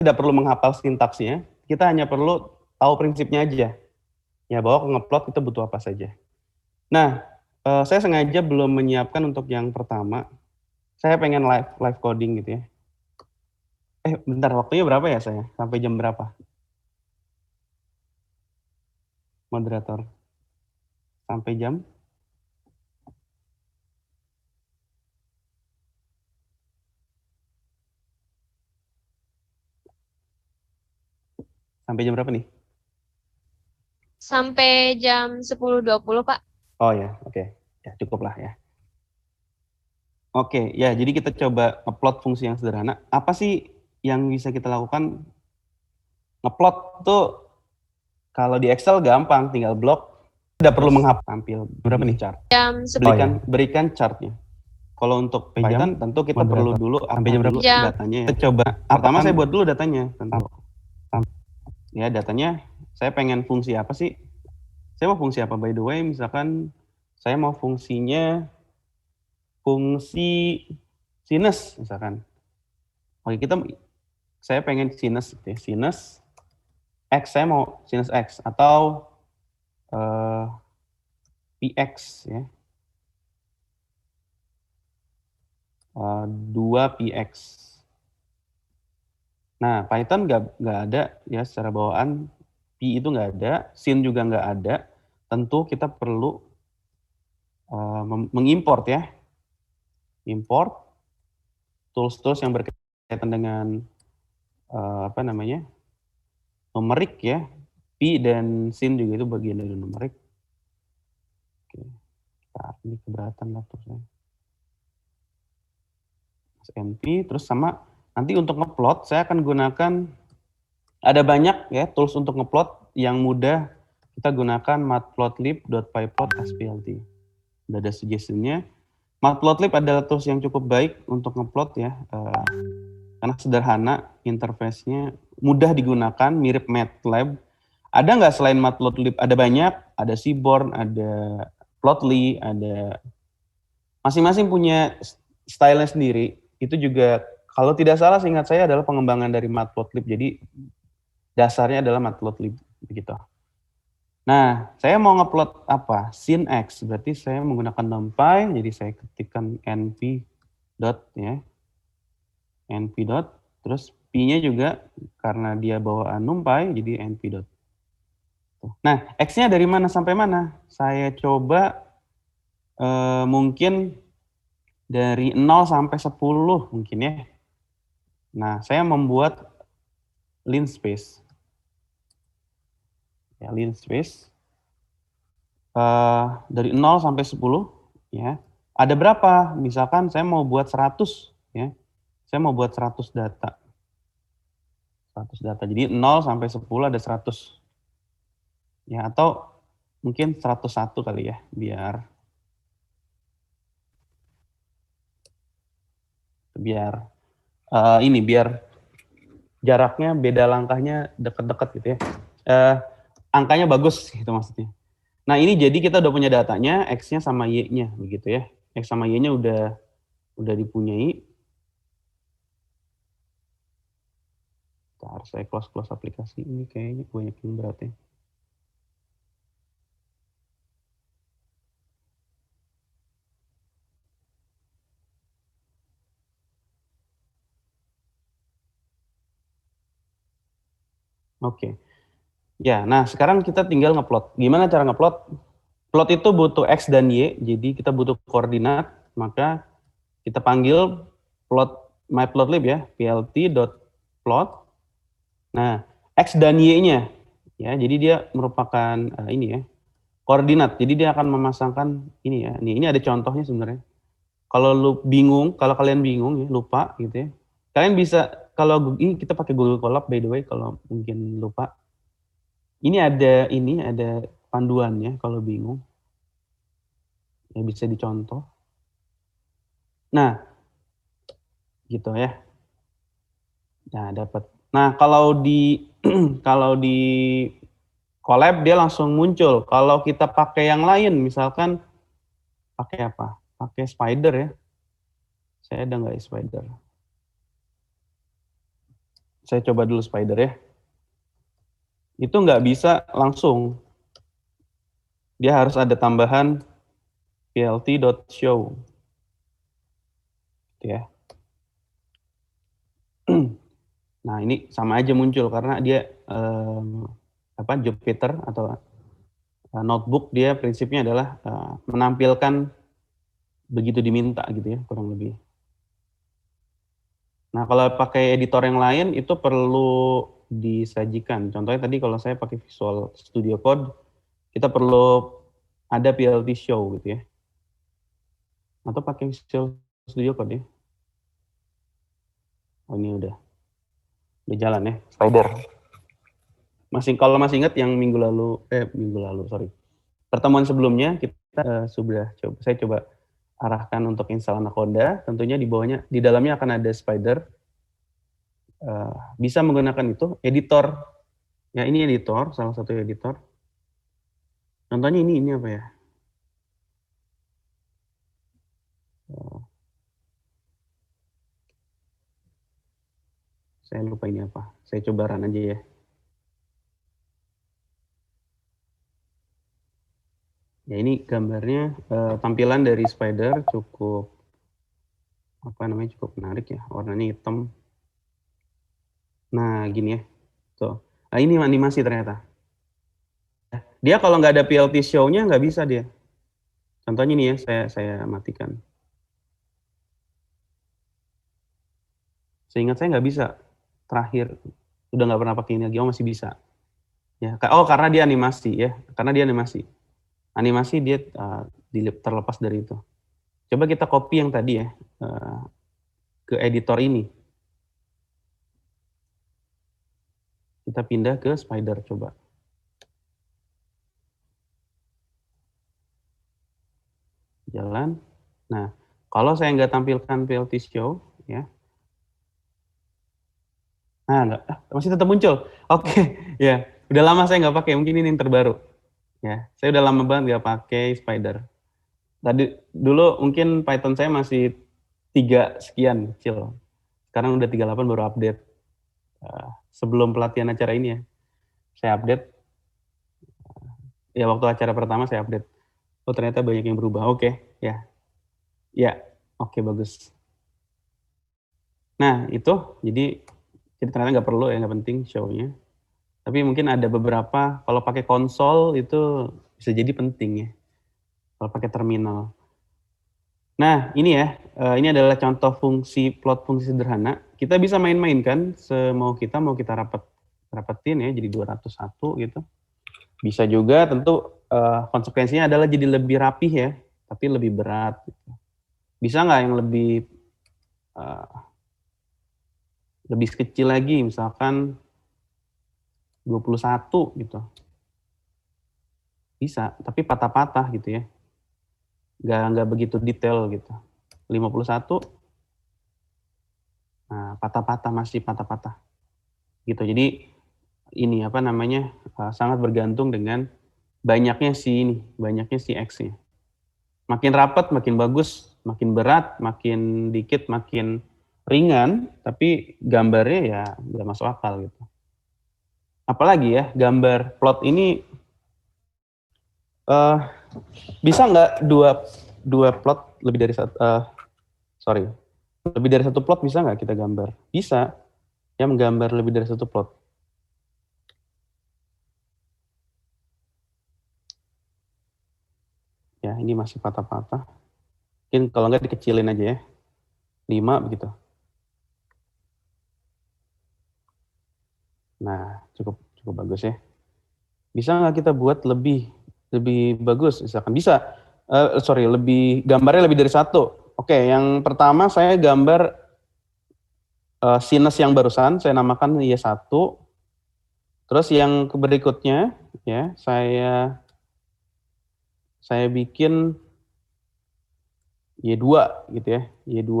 tidak perlu menghafal sintaksnya, kita hanya perlu tahu prinsipnya aja. Ya, bahwa ngeplot itu butuh apa saja. Nah, saya sengaja belum menyiapkan untuk yang pertama. Saya pengen live coding gitu ya. Bentar, waktunya berapa ya saya? Sampai jam berapa? Moderator. Sampai jam? Sampai jam berapa nih? Sampai jam 10.20, Pak. Oh ya, oke. Ya, cukup lah ya. Oke, ya jadi kita coba upload fungsi yang sederhana. Apa sih yang bisa kita lakukan? Ngeplot tuh kalau di Excel gampang, tinggal blok. Tidak perlu menghapus tampil. Berapa nih chart? Jam 10. Berikan chartnya. Kalau untuk Python tentu kita perlu dulu Sampai jam berapa? datanya ya. Kita coba. Pertama saya buat dulu datanya. Tentu. Ya datanya saya pengen fungsi apa sih? Saya mau fungsi apa by the way? Misalkan saya mau fungsinya fungsi sinus misalkan. Oke, saya pengen sinus gitu ya. Sinus X, saya mau sinus X atau PX ya. 2PX. Nah, Python nggak ada ya secara bawaan, P itu nggak ada, sin juga nggak ada. Tentu kita perlu mengimport ya. Import tools-tools yang berkaitan dengan numerik ya. P dan sin juga itu bagian dari numerik. Oke. Ini keberatan laptop saya. NP, terus sama nanti untuk ngeplot saya akan gunakan, ada banyak ya tools untuk ngeplot yang mudah. Kita gunakan matplotlib.pyplot.splt. Udah ada suggestion-nya. Matplotlib adalah tools yang cukup baik untuk ngeplot ya, karena sederhana, interface-nya mudah digunakan, mirip MATLAB. Ada nggak selain Matplotlib? Ada banyak, ada Seaborn, ada Plotly, ada masing-masing punya style-nya sendiri. Itu juga kalau tidak salah seingat saya adalah pengembangan dari Matplotlib. Jadi dasarnya adalah Matplotlib begitu. Nah, saya mau ngeplot apa? Sin X, berarti saya menggunakan NumPy, jadi saya ketikkan np dot ya. np dot, terus P-nya juga karena dia bawaan NumPy, jadi np dot. Nah, X-nya dari mana sampai mana? Saya coba mungkin dari 0 sampai 10 mungkin ya. Nah, saya membuat linspace. Ya, linspace. Dari 0 sampai 10 ya. Ada berapa? Misalkan saya mau buat 100 ya. Saya mau buat 100 data. 100 data. Jadi 0 sampai 10 ada 100. Ya, atau mungkin 101 kali ya, biar biar jaraknya beda langkahnya deket-deket gitu ya. Angkanya bagus gitu maksudnya. Nah, ini jadi kita udah punya datanya, X-nya sama Y-nya begitu ya. X sama Y-nya udah dipunyai. Harus saya close aplikasi ini, kayaknya banyak yang berat ya. Oke. Ya, nah sekarang kita tinggal ngeplot. Gimana cara ngeplot? Plot itu butuh X dan Y, jadi kita butuh koordinat, maka kita panggil myplotlib ya, plt.plot. Nah, X dan Y-nya, ya, jadi dia merupakan ini ya, koordinat. Jadi dia akan memasangkan ini ya, ini ada contohnya sebenarnya. Kalau kalian bingung ya, lupa gitu ya, kalian bisa, kalau ini kita pakai Google Colab by the way, kalau mungkin lupa. Ini ada panduannya kalau bingung. Ya bisa dicontoh. Nah, gitu ya. Nah, dapat. Nah, kalau di kalau di Colab dia langsung muncul. Kalau kita pakai yang lain, misalkan pakai apa? Pakai Spider ya. Saya ada nggak Spider? saya coba dulu Spider ya. Itu nggak bisa langsung. Dia harus ada tambahan plt.show. Ya. Nah, ini sama aja muncul karena dia Jupyter atau notebook dia prinsipnya adalah menampilkan begitu diminta gitu ya, kurang lebih. Nah, kalau pakai editor yang lain itu perlu disajikan. Contohnya tadi kalau saya pakai Visual Studio Code, kita perlu ada PLT show gitu ya. Atau pakai Visual Studio Code ya. Oh, ini udah jalan ya, Spider. Kalau masih ingat yang minggu lalu, pertemuan sebelumnya kita saya coba arahkan untuk install Anaconda. Tentunya di bawahnya, di dalamnya akan ada Spider. Bisa menggunakan itu editor. Ya, ini editor, salah satu editor. Contohnya ini apa ya? Saya lupa ini apa. Saya coba run aja ya. Ya, ini gambarnya, tampilan dari Spider cukup cukup menarik ya. Warnanya hitam. Nah, gini ya. Tuh. Nah, ini animasi ternyata. Dia kalau nggak ada PLT show-nya nggak bisa dia. Contohnya ini ya, saya matikan. Seingat saya nggak bisa. Terakhir, udah nggak pernah pakai ini lagi. Oh, masih bisa. Ya, karena dia animasi ya. Karena dia animasi. Animasi dia terlepas dari itu. Coba kita copy yang tadi ya ke editor ini. Kita pindah ke Spider coba. Jalan. Nah, kalau saya nggak tampilkan PLT show ya. Nah, masih tetap muncul. Oke, ya. Udah lama saya nggak pakai. Mungkin ini yang terbaru. Ya, saya udah lama banget nggak pakai Spider. Tadi dulu mungkin Python saya masih 3 sekian kecil. Sekarang udah 38 baru update. Sebelum pelatihan acara ini ya, saya update. Ya waktu acara pertama saya update. Oh ternyata banyak yang berubah. Oke, ya. Ya, oke bagus. Nah itu, jadi ternyata nggak perlu ya, nggak penting show-nya. Tapi mungkin ada beberapa, kalau pakai konsol itu bisa jadi penting ya. Kalau pakai terminal. Nah, ini ya, ini adalah contoh plot fungsi sederhana. Kita bisa main-main kan, mau kita rapetin ya, jadi 201 gitu. Bisa juga tentu konsekuensinya adalah jadi lebih rapih ya, tapi lebih berat. Gitu. Bisa nggak yang lebih kecil lagi, misalkan 21 gitu. Bisa, tapi patah-patah gitu ya. Nggak begitu detail gitu. 51, nah patah-patah, masih patah-patah. Gitu, jadi ini sangat bergantung dengan banyaknya si X-nya. Makin rapat, makin bagus, makin berat, makin dikit, makin ringan, tapi gambarnya ya nggak masuk akal gitu. Apalagi ya, gambar plot ini bisa nggak dua plot lebih dari lebih dari satu plot bisa nggak kita gambar? Bisa, ya menggambar lebih dari satu plot. Ya, ini masih patah-patah. Mungkin kalau nggak dikecilin aja ya. 5 begitu. Nah, cukup bagus ya. Bisa nggak kita buat lebih bagus? Misalkan bisa. Gambarnya lebih dari satu. Oke, yang pertama saya gambar sinus yang barusan, saya namakan Y1. Terus yang berikutnya, ya saya bikin Y2 gitu ya, Y2.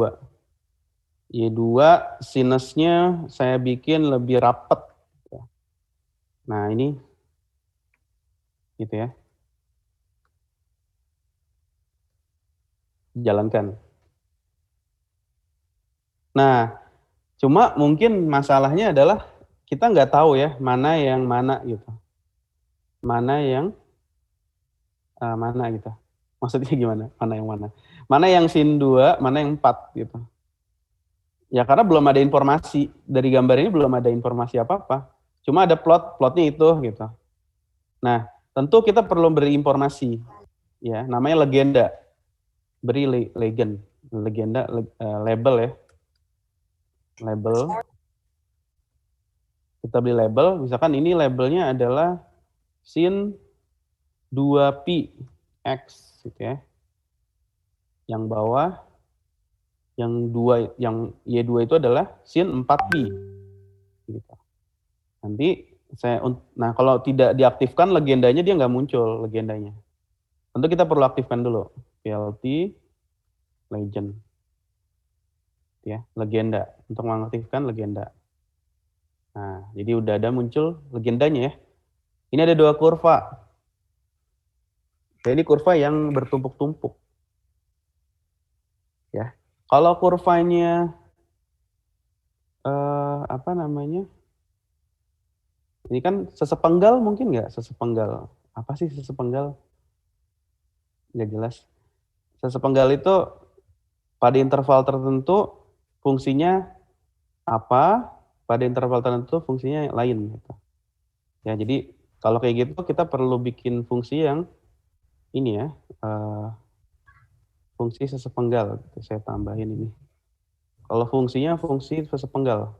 Y2 sinusnya saya bikin lebih rapat. Nah, ini gitu ya. Jalankan. Nah, Cuma mungkin masalahnya adalah kita nggak tahu ya mana yang mana gitu. Mana yang mana gitu. Maksudnya gimana? Mana yang mana? Mana yang sin 2, mana yang 4 gitu. Ya karena belum ada informasi. Dari gambar ini belum ada informasi apa-apa. Cuma ada plotnya itu gitu. Nah, tentu kita perlu beri informasi. Ya, namanya legenda. Beri legenda, label ya. Label. Kita beli label, misalkan ini labelnya adalah sin 2pi x gitu ya. Yang bawah yang Y2 itu adalah sin 4pi. Gitu. Nanti nah kalau tidak diaktifkan legendanya dia nggak muncul legendanya. Tentu kita perlu aktifkan dulu plt legend. Ya, legenda untuk mengaktifkan legenda. Nah, jadi udah ada muncul legendanya ya. Ini ada 2 kurva. Jadi kurva yang bertumpuk-tumpuk. Ya. Kalau kurvanya apa namanya? Ini kan sesepenggal mungkin nggak? Sesepenggal. Apa sih sesepenggal? Nggak jelas. Sesepenggal itu pada interval tertentu fungsinya apa, pada interval tertentu fungsinya lain. Gitu. Ya, jadi kalau kayak gitu kita perlu bikin fungsi yang ini ya, fungsi sesepenggal. Gitu. Saya tambahin ini. Kalau fungsinya fungsi sesepenggal.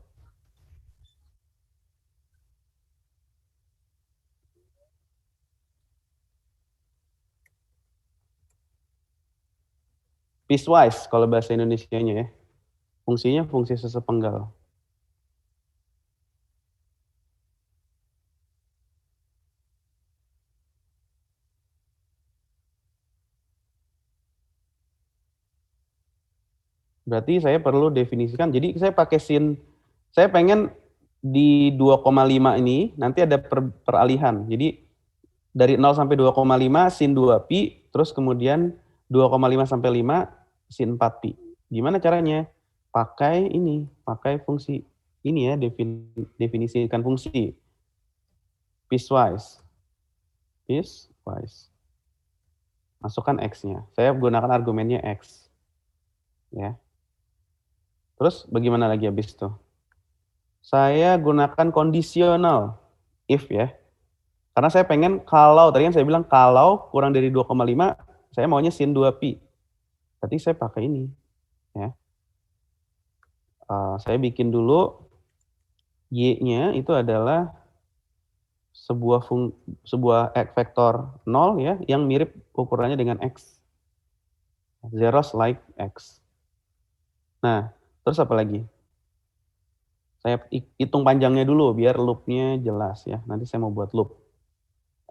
Piecewise kalau bahasa Indonesianya ya. Fungsinya fungsi sesepenggal. Berarti saya perlu definisikan. Jadi saya pakai sin, saya pengen di 2,5 ini nanti ada peralihan. Jadi dari 0 sampai 2,5 sin 2pi, terus kemudian 2,5 sampai 5 sin 4pi. Gimana caranya? Pakai ini, pakai fungsi ini ya, definisikan fungsi piecewise. Piecewise. Masukkan x-nya. Saya gunakan argumennya x. Ya. Terus bagaimana lagi habis itu? Saya gunakan kondisional if ya. Karena saya pengen kalau, tadi kan saya bilang kalau kurang dari 2,5, saya maunya sin 2pi. Berarti saya pakai ini. Ya. Saya bikin dulu y-nya itu adalah sebuah vektor 0 ya, yang mirip ukurannya dengan x. Zeros like x. Nah, terus apa lagi? Saya hitung panjangnya dulu biar loop-nya jelas ya. Nanti saya mau buat loop.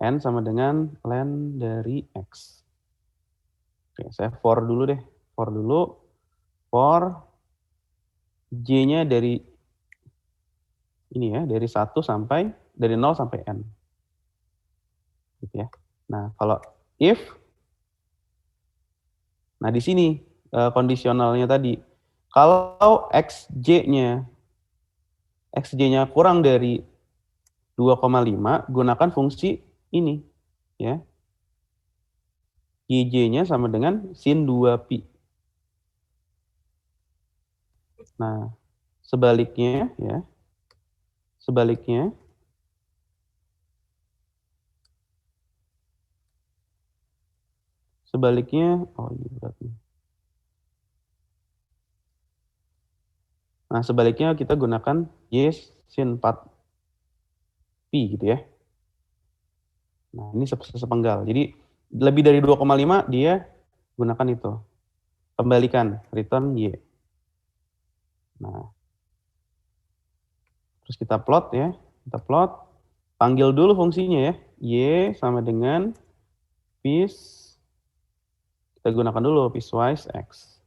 N sama dengan len dari x. Oke, saya for dulu deh. For dulu. For j-nya dari ini ya, dari 1 sampai dari 0 sampai n. Gitu ya. Nah, kalau if nah di sini kondisionalnya tadi. Kalau xj-nya kurang dari 2,5, gunakan fungsi ini ya. YJ-nya sama dengan sin 2pi. Nah, sebaliknya ya. Sebaliknya oh ini berarti. Nah, sebaliknya kita gunakan y sin 4pi gitu ya. Nah, ini sepenggal. Jadi lebih dari 2,5 dia gunakan itu. Kembalikan return y. Nah. Terus kita plot ya. Kita plot. Panggil dulu fungsinya ya. Y sama dengan piece. Kita gunakan dulu piecewise x.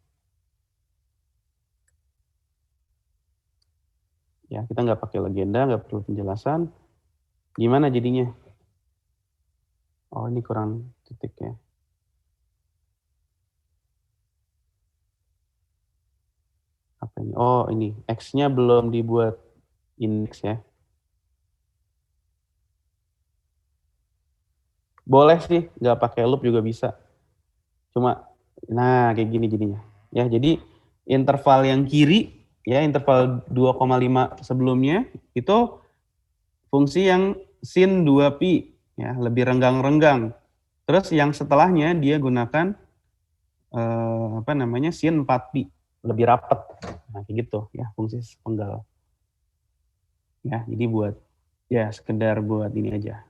Ya, kita nggak pakai legenda, nggak perlu penjelasan. Gimana jadinya? Oh, ini kurang titik ya. Apa Oh ini, X-nya belum dibuat indeks ya. Boleh sih, nggak pakai loop juga bisa. Cuma, nah kayak gini jadinya. Ya, jadi interval yang kiri, ya interval 2,5 sebelumnya, itu fungsi yang sin 2pi, ya lebih renggang-renggang. Terus yang setelahnya dia gunakan sin 4pi, lebih rapat. Nah kayak gitu ya fungsi sepenggal. Ya, jadi buat ya sekedar buat ini aja.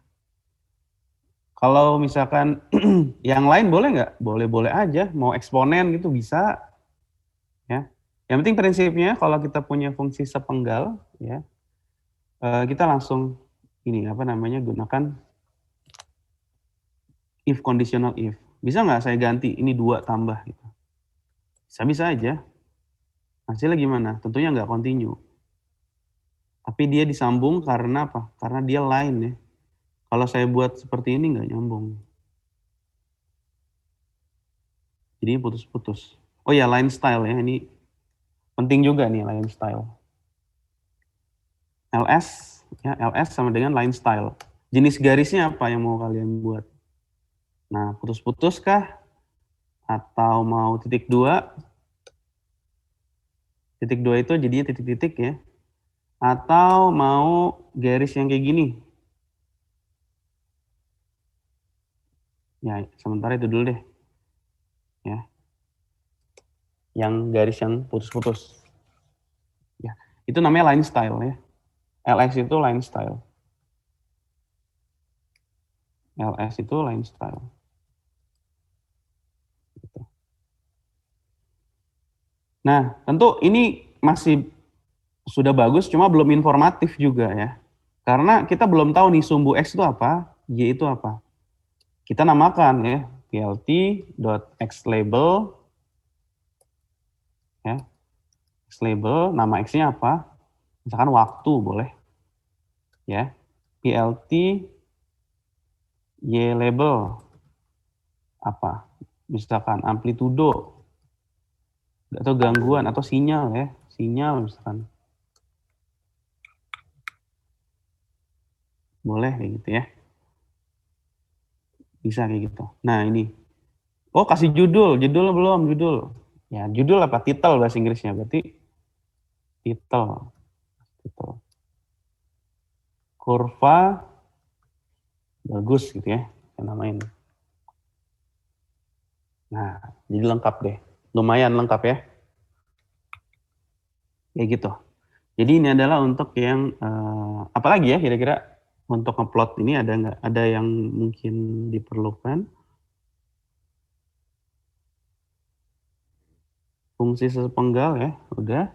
Kalau misalkan yang lain boleh nggak? Boleh-boleh aja. Mau eksponen gitu bisa. Ya. Yang penting prinsipnya kalau kita punya fungsi sepenggal, ya kita langsung gunakan if conditional if. Bisa nggak saya ganti ini 2 tambah gitu? Bisa-bisa aja. Hasilnya gimana? Tentunya nggak continue. Tapi dia disambung karena apa? Karena dia line ya. Kalau saya buat seperti ini nggak nyambung. Jadi putus-putus. Oh ya, line style ya. Ini penting juga nih line style. LS, ya LS sama dengan line style. Jenis garisnya apa yang mau kalian buat? Nah, putus-putus kah? Atau mau titik 2? Titik 2 itu jadinya titik-titik ya. Atau mau garis yang kayak gini? Ya, sementara itu dulu deh. Ya. Yang garis yang putus-putus. Ya, itu namanya line style ya. LS itu line style. LS itu line style. Nah, tentu ini masih sudah bagus, cuma belum informatif juga ya. Karena kita belum tahu nih sumbu X itu apa, Y itu apa. Kita namakan ya, plt.xlabel, ya, xlabel, nama X-nya apa, misalkan waktu boleh, ya, plt Y label, apa, misalkan amplitudo, atau gangguan, atau sinyal ya, sinyal misalkan. Boleh kayak gitu ya. Bisa kayak gitu. Nah ini. Oh kasih judul belum, judul. Ya judul apa? Title bahasa Inggrisnya, berarti title. Kurva bagus gitu ya, saya namain. Nah, jadi lengkap deh. Lumayan lengkap ya. Kayak gitu. Jadi ini adalah untuk yang apalagi ya kira-kira untuk ngeplot ini ada nggak? Ada yang mungkin diperlukan? Fungsi sepenggal ya, udah.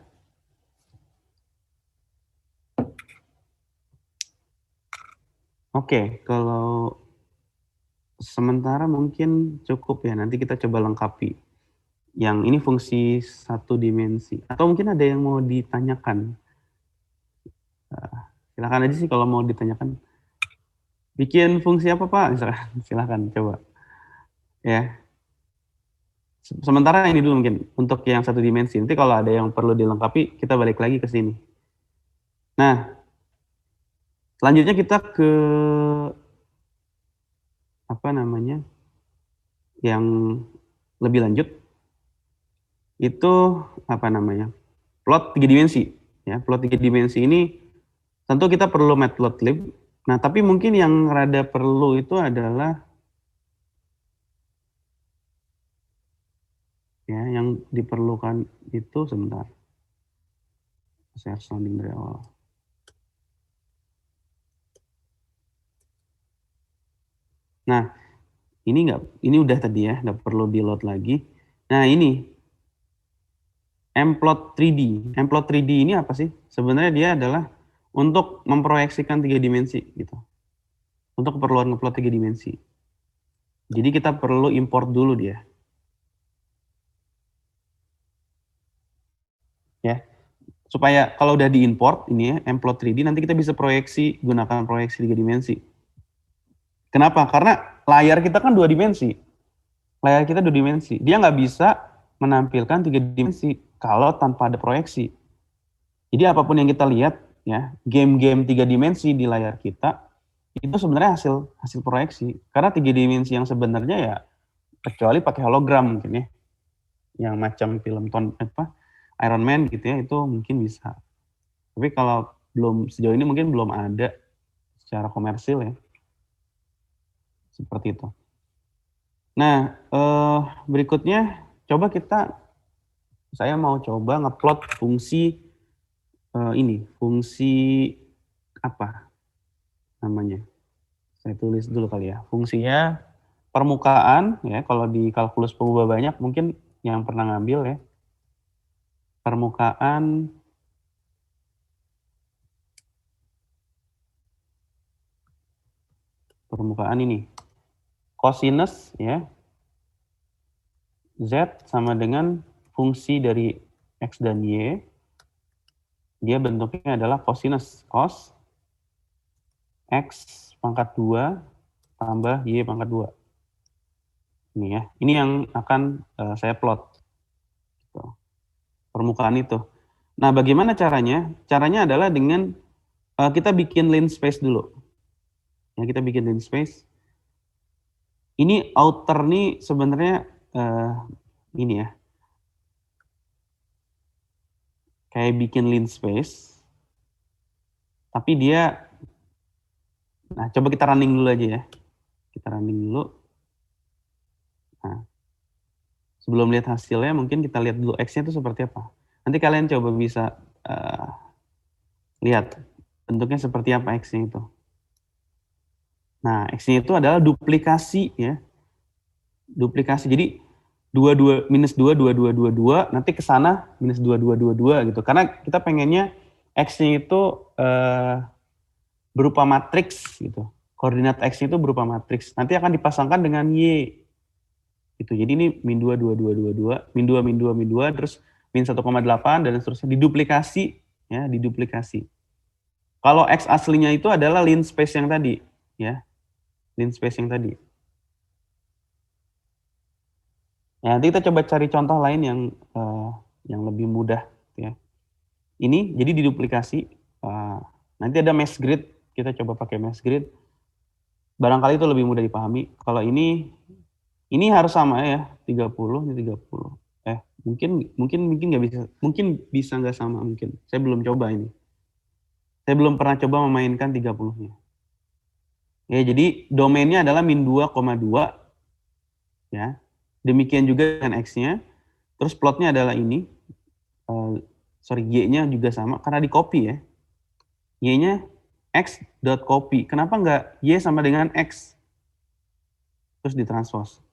Oke, kalau sementara mungkin cukup ya. Nanti kita coba lengkapi. Yang ini fungsi satu dimensi. Atau mungkin ada yang mau ditanyakan. Silakan aja sih kalau mau ditanyakan. Bikin fungsi apa Pak? Misalkan, silakan coba. Ya. Sementara ini dulu mungkin untuk yang satu dimensi. Nanti kalau ada yang perlu dilengkapi, kita balik lagi ke sini. Nah, selanjutnya kita ke yang lebih lanjut. Itu plot 3 dimensi. Ya, plot 3 dimensi ini tentu kita perlu matplotlib. Nah, tapi mungkin yang rada perlu itu adalah ya yang diperlukan itu sebentar. Share sounding dari awal. Nah, ini udah tadi ya, nggak perlu di load lagi. Nah, ini mplot 3D. Mplot 3D ini apa sih? Sebenarnya dia adalah untuk memproyeksikan 3 dimensi gitu. Untuk keperluan ngeplot 3 dimensi. Jadi kita perlu import dulu dia. Ya. Supaya kalau udah diimport ini ya, mplot 3D nanti kita bisa proyeksi gunakan proyeksi 3 dimensi. Kenapa? Karena layar kita kan 2 dimensi. Layar kita 2 dimensi. Dia nggak bisa menampilkan 3 dimensi. kalau tanpa ada proyeksi. Jadi apapun yang kita lihat, ya, game-game 3 dimensi di layar kita, itu sebenarnya hasil proyeksi. Karena 3 dimensi yang sebenarnya ya, kecuali pakai hologram mungkin ya, yang macam film Iron Man gitu ya, itu mungkin bisa. Tapi kalau sejauh ini mungkin belum ada secara komersil ya, seperti itu. Nah, berikutnya saya mau coba ngeplot fungsi fungsi apa namanya? Saya tulis dulu kali ya. Fungsinya permukaan ya, kalau di kalkulus pengubah banyak mungkin yang pernah ngambil ya. Permukaan ini. Cosinus ya. Z sama dengan fungsi dari X dan Y. Dia bentuknya adalah cosinus. Cos X pangkat 2 tambah Y pangkat 2. Ini ya. Ini yang akan saya plot. Permukaan itu. Nah, bagaimana caranya? Caranya adalah dengan kita bikin line space dulu. Ya, kita bikin line space. Ini outer nih sebenarnya ini ya. Kayak bikin line space. Tapi dia coba kita running dulu aja ya. Kita running dulu. Nah, sebelum lihat hasilnya, mungkin kita lihat dulu X-nya itu seperti apa. Nanti kalian coba bisa lihat bentuknya seperti apa X-nya itu. Nah, X-nya itu adalah duplikasi ya. Duplikasi. Jadi minus 2, 2, 2, 2, 2, nanti ke sana minus 2, 2, 2, 2 gitu. Karena kita pengennya X-nya itu berupa matriks gitu. Koordinat X-nya itu berupa matriks. Nanti akan dipasangkan dengan Y. Gitu. Jadi ini min 2, 2, 2, 2, 2, min 2, min 2, min 2, terus min 1,8 dan seterusnya diduplikasi ya, diduplikasi. Kalau X aslinya itu adalah line space yang tadi ya. Line space yang tadi. Ya, nanti kita coba cari contoh lain yang lebih mudah ya. Ini jadi diduplikasi. Nanti ada mesh grid, kita coba pakai mesh grid. Barangkali itu lebih mudah dipahami. Kalau ini harus sama ya, 30 ini 30. Mungkin nggak bisa, mungkin bisa nggak sama mungkin. Saya belum coba ini. Saya belum pernah coba memainkan 30-nya. Ya, jadi domainnya adalah min 2,2 ya. Demikian juga dengan X-nya. Terus plotnya adalah ini. Y-nya juga sama karena di copy ya. Y-nya X.copy. Kenapa nggak Y sama dengan X? Terus ditranspose.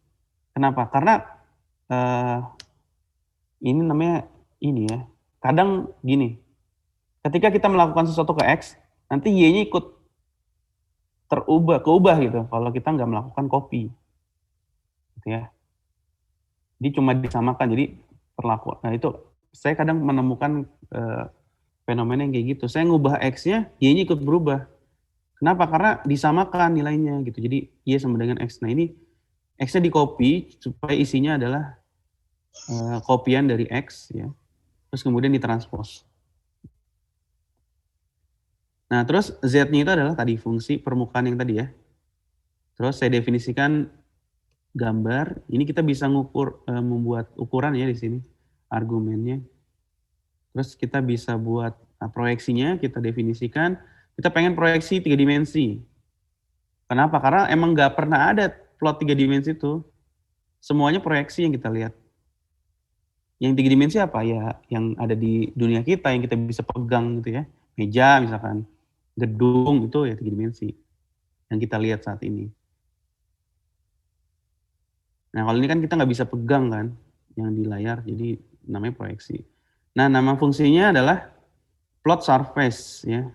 Kenapa? Karena ini namanya ini ya. Kadang gini. Ketika kita melakukan sesuatu ke X, nanti Y-nya ikut keubah gitu. Kalau kita nggak melakukan copy. Gitu ya. Jadi cuma disamakan. Jadi perlakuan. Nah itu saya kadang menemukan fenomena yang kayak gitu. Saya ngubah X-nya, Y-nya ikut berubah. Kenapa? Karena disamakan nilainya gitu. Jadi Y sama dengan X. Nah ini X-nya di copy supaya isinya adalah kopian dari X ya. Terus kemudian ditranspose. Nah, terus Z-nya itu adalah tadi fungsi permukaan yang tadi ya. Terus saya definisikan gambar. Ini kita bisa membuat ukuran ya di sini, argumennya. Terus kita bisa buat proyeksinya, kita definisikan. Kita pengen proyeksi 3 dimensi. Kenapa? Karena emang nggak pernah ada plot 3 dimensi itu. Semuanya proyeksi yang kita lihat. Yang 3 dimensi apa? Ya yang ada di dunia kita, yang kita bisa pegang gitu ya. Meja misalkan, gedung itu ya 3 dimensi. Yang kita lihat saat ini. Nah kalau ini kan kita nggak bisa pegang kan, yang di layar, jadi namanya proyeksi. Nah nama fungsinya adalah plot surface ya.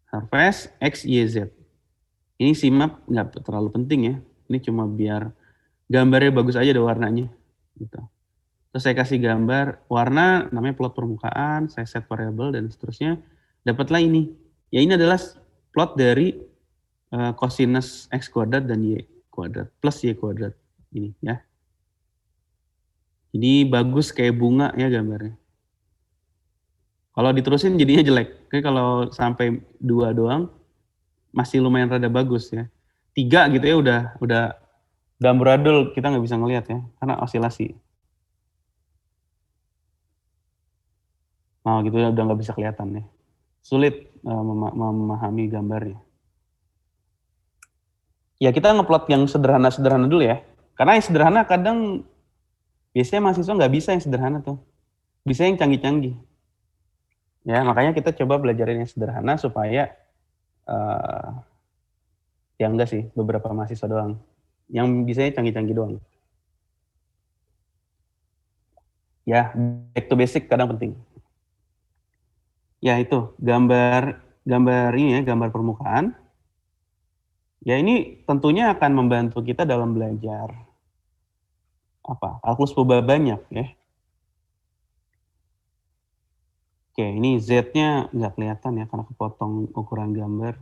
Surface X, Y, Z. Ini simap nggak terlalu penting ya. Ini cuma biar gambarnya bagus aja ada warnanya. Gitu. Terus saya kasih gambar warna, namanya plot permukaan, saya set variable dan seterusnya. Dapatlah ini. Ya ini adalah plot dari cosinus X kuadrat dan Y kuadrat plus Y kuadrat. Ini ya. Jadi bagus kayak bunga ya gambarnya. Kalau diterusin jadinya jelek. Oke, kalau sampai 2 doang masih lumayan rada bagus ya. 3 gitu ya udah amburadul, kita nggak bisa ngelihat ya karena osilasi. Nah gitu ya udah nggak bisa kelihatan ya. Sulit memahami gambarnya. Ya kita ngeplot yang sederhana-sederhana dulu ya. Karena yang sederhana kadang biasanya mahasiswa nggak bisa yang sederhana tuh. Bisa yang canggih-canggih. Ya makanya kita coba belajarin yang sederhana supaya ya enggak sih, beberapa mahasiswa doang. Yang bisanya canggih-canggih doang. Ya, back to basic kadang penting. Ya itu, gambar ini ya, gambar permukaan. Ya ini tentunya akan membantu kita dalam belajar kalkulus probabilitas banyak ya. Oke, ini Z-nya nggak kelihatan ya karena kepotong ukuran gambar.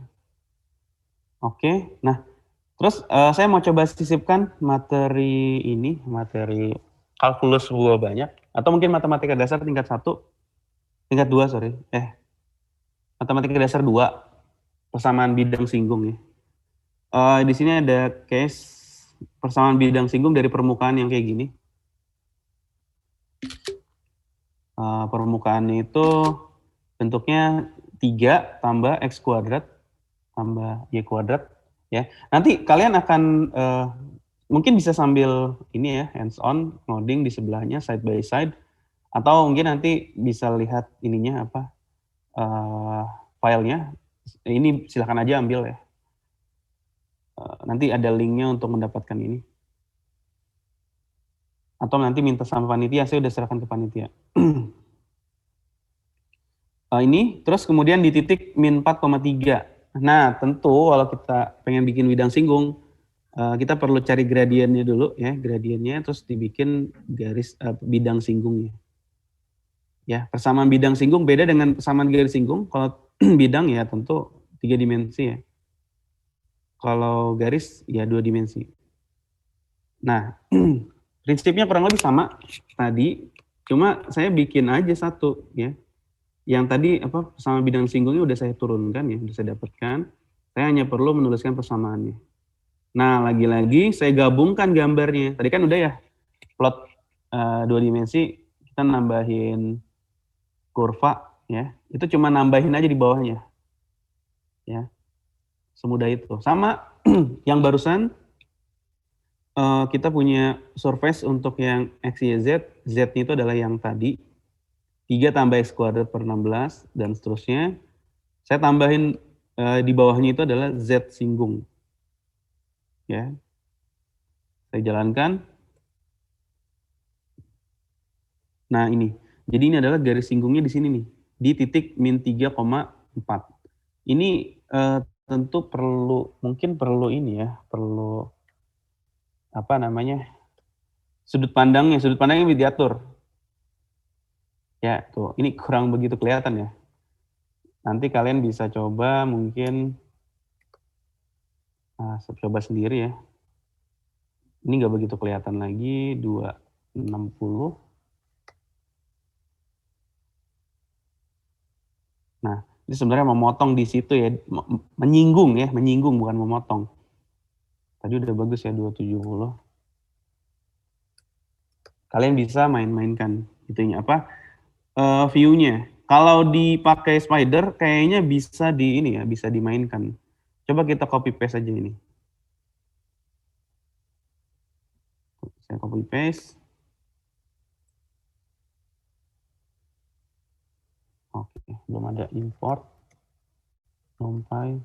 Oke, nah terus saya mau coba sisipkan materi kalkulus probabilitas banyak, atau mungkin matematika dasar tingkat 2, matematika dasar 2, persamaan bidang singgung ya. Di sini ada case persamaan bidang singgung dari permukaan yang kayak gini. Permukaannya itu bentuknya 3 tambah X kuadrat tambah Y kuadrat ya. Nanti kalian akan mungkin bisa sambil ini ya, hands on ngoding di sebelahnya side by side, atau mungkin nanti bisa lihat ininya filenya. Ini silahkan aja ambil ya. Nanti ada linknya untuk mendapatkan ini. Atau nanti minta sama panitia, saya udah serahkan ke panitia. Ini, terus kemudian di titik min 4,3. Nah, tentu kalau kita pengen bikin bidang singgung, kita perlu cari gradiennya dulu ya, gradiennya, terus dibikin garis bidang singgungnya. Ya, persamaan bidang singgung beda dengan persamaan garis singgung. Kalau bidang ya tentu 3 dimensi ya. Kalau garis ya 2 dimensi. Nah, prinsipnya kurang lebih sama tadi, cuma saya bikin aja satu ya. Yang tadi persamaan bidang singgungnya udah saya turunkan ya, udah saya dapatkan. Saya hanya perlu menuliskan persamaannya. Nah, lagi-lagi saya gabungkan gambarnya. Tadi kan udah ya, plot 2 dimensi, kita nambahin kurva ya. Itu cuma nambahin aja di bawahnya. Ya. Semudah itu. Sama yang barusan kita punya surface untuk yang X, Y, Z. Z itu adalah yang tadi. 3 tambah X kuadrat per 16 dan seterusnya. Saya tambahin di bawahnya itu adalah Z singgung. Ya. Saya jalankan. Nah ini. Jadi ini adalah garis singgungnya di sini nih. Di titik min 3,4. Ini tentu mungkin perlu ini ya, perlu sudut pandangnya diatur. Ya tuh, ini kurang begitu kelihatan ya. Nanti kalian bisa coba mungkin coba sendiri ya. Ini nggak begitu kelihatan lagi, 260. Nah, ini sebenarnya memotong di situ ya, menyinggung bukan memotong. Tadi udah bagus ya 270. Kalian bisa main-mainkan itunya view-nya. Kalau dipakai spider kayaknya bisa bisa dimainkan. Coba kita copy paste aja ini. Saya copy paste. Oke, belum ada import. NumPy.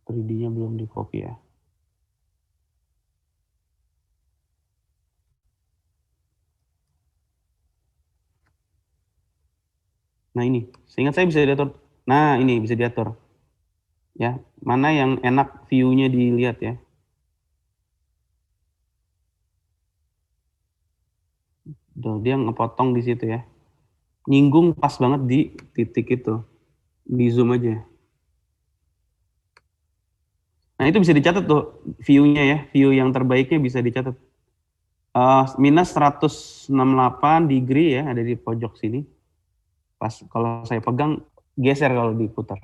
3D-nya belum di copy ya. Nah ini, seingat saya bisa diatur. Nah ini bisa diatur. Ya, mana yang enak view-nya dilihat ya. Tuh, dia ngepotong di situ ya. Nyinggung pas banget di titik itu. Di zoom aja. Nah itu bisa dicatat tuh view-nya ya, view yang terbaiknya bisa dicatat. Minus 168 degree ya, ada di pojok sini. Pas kalau saya pegang, geser kalau diputar.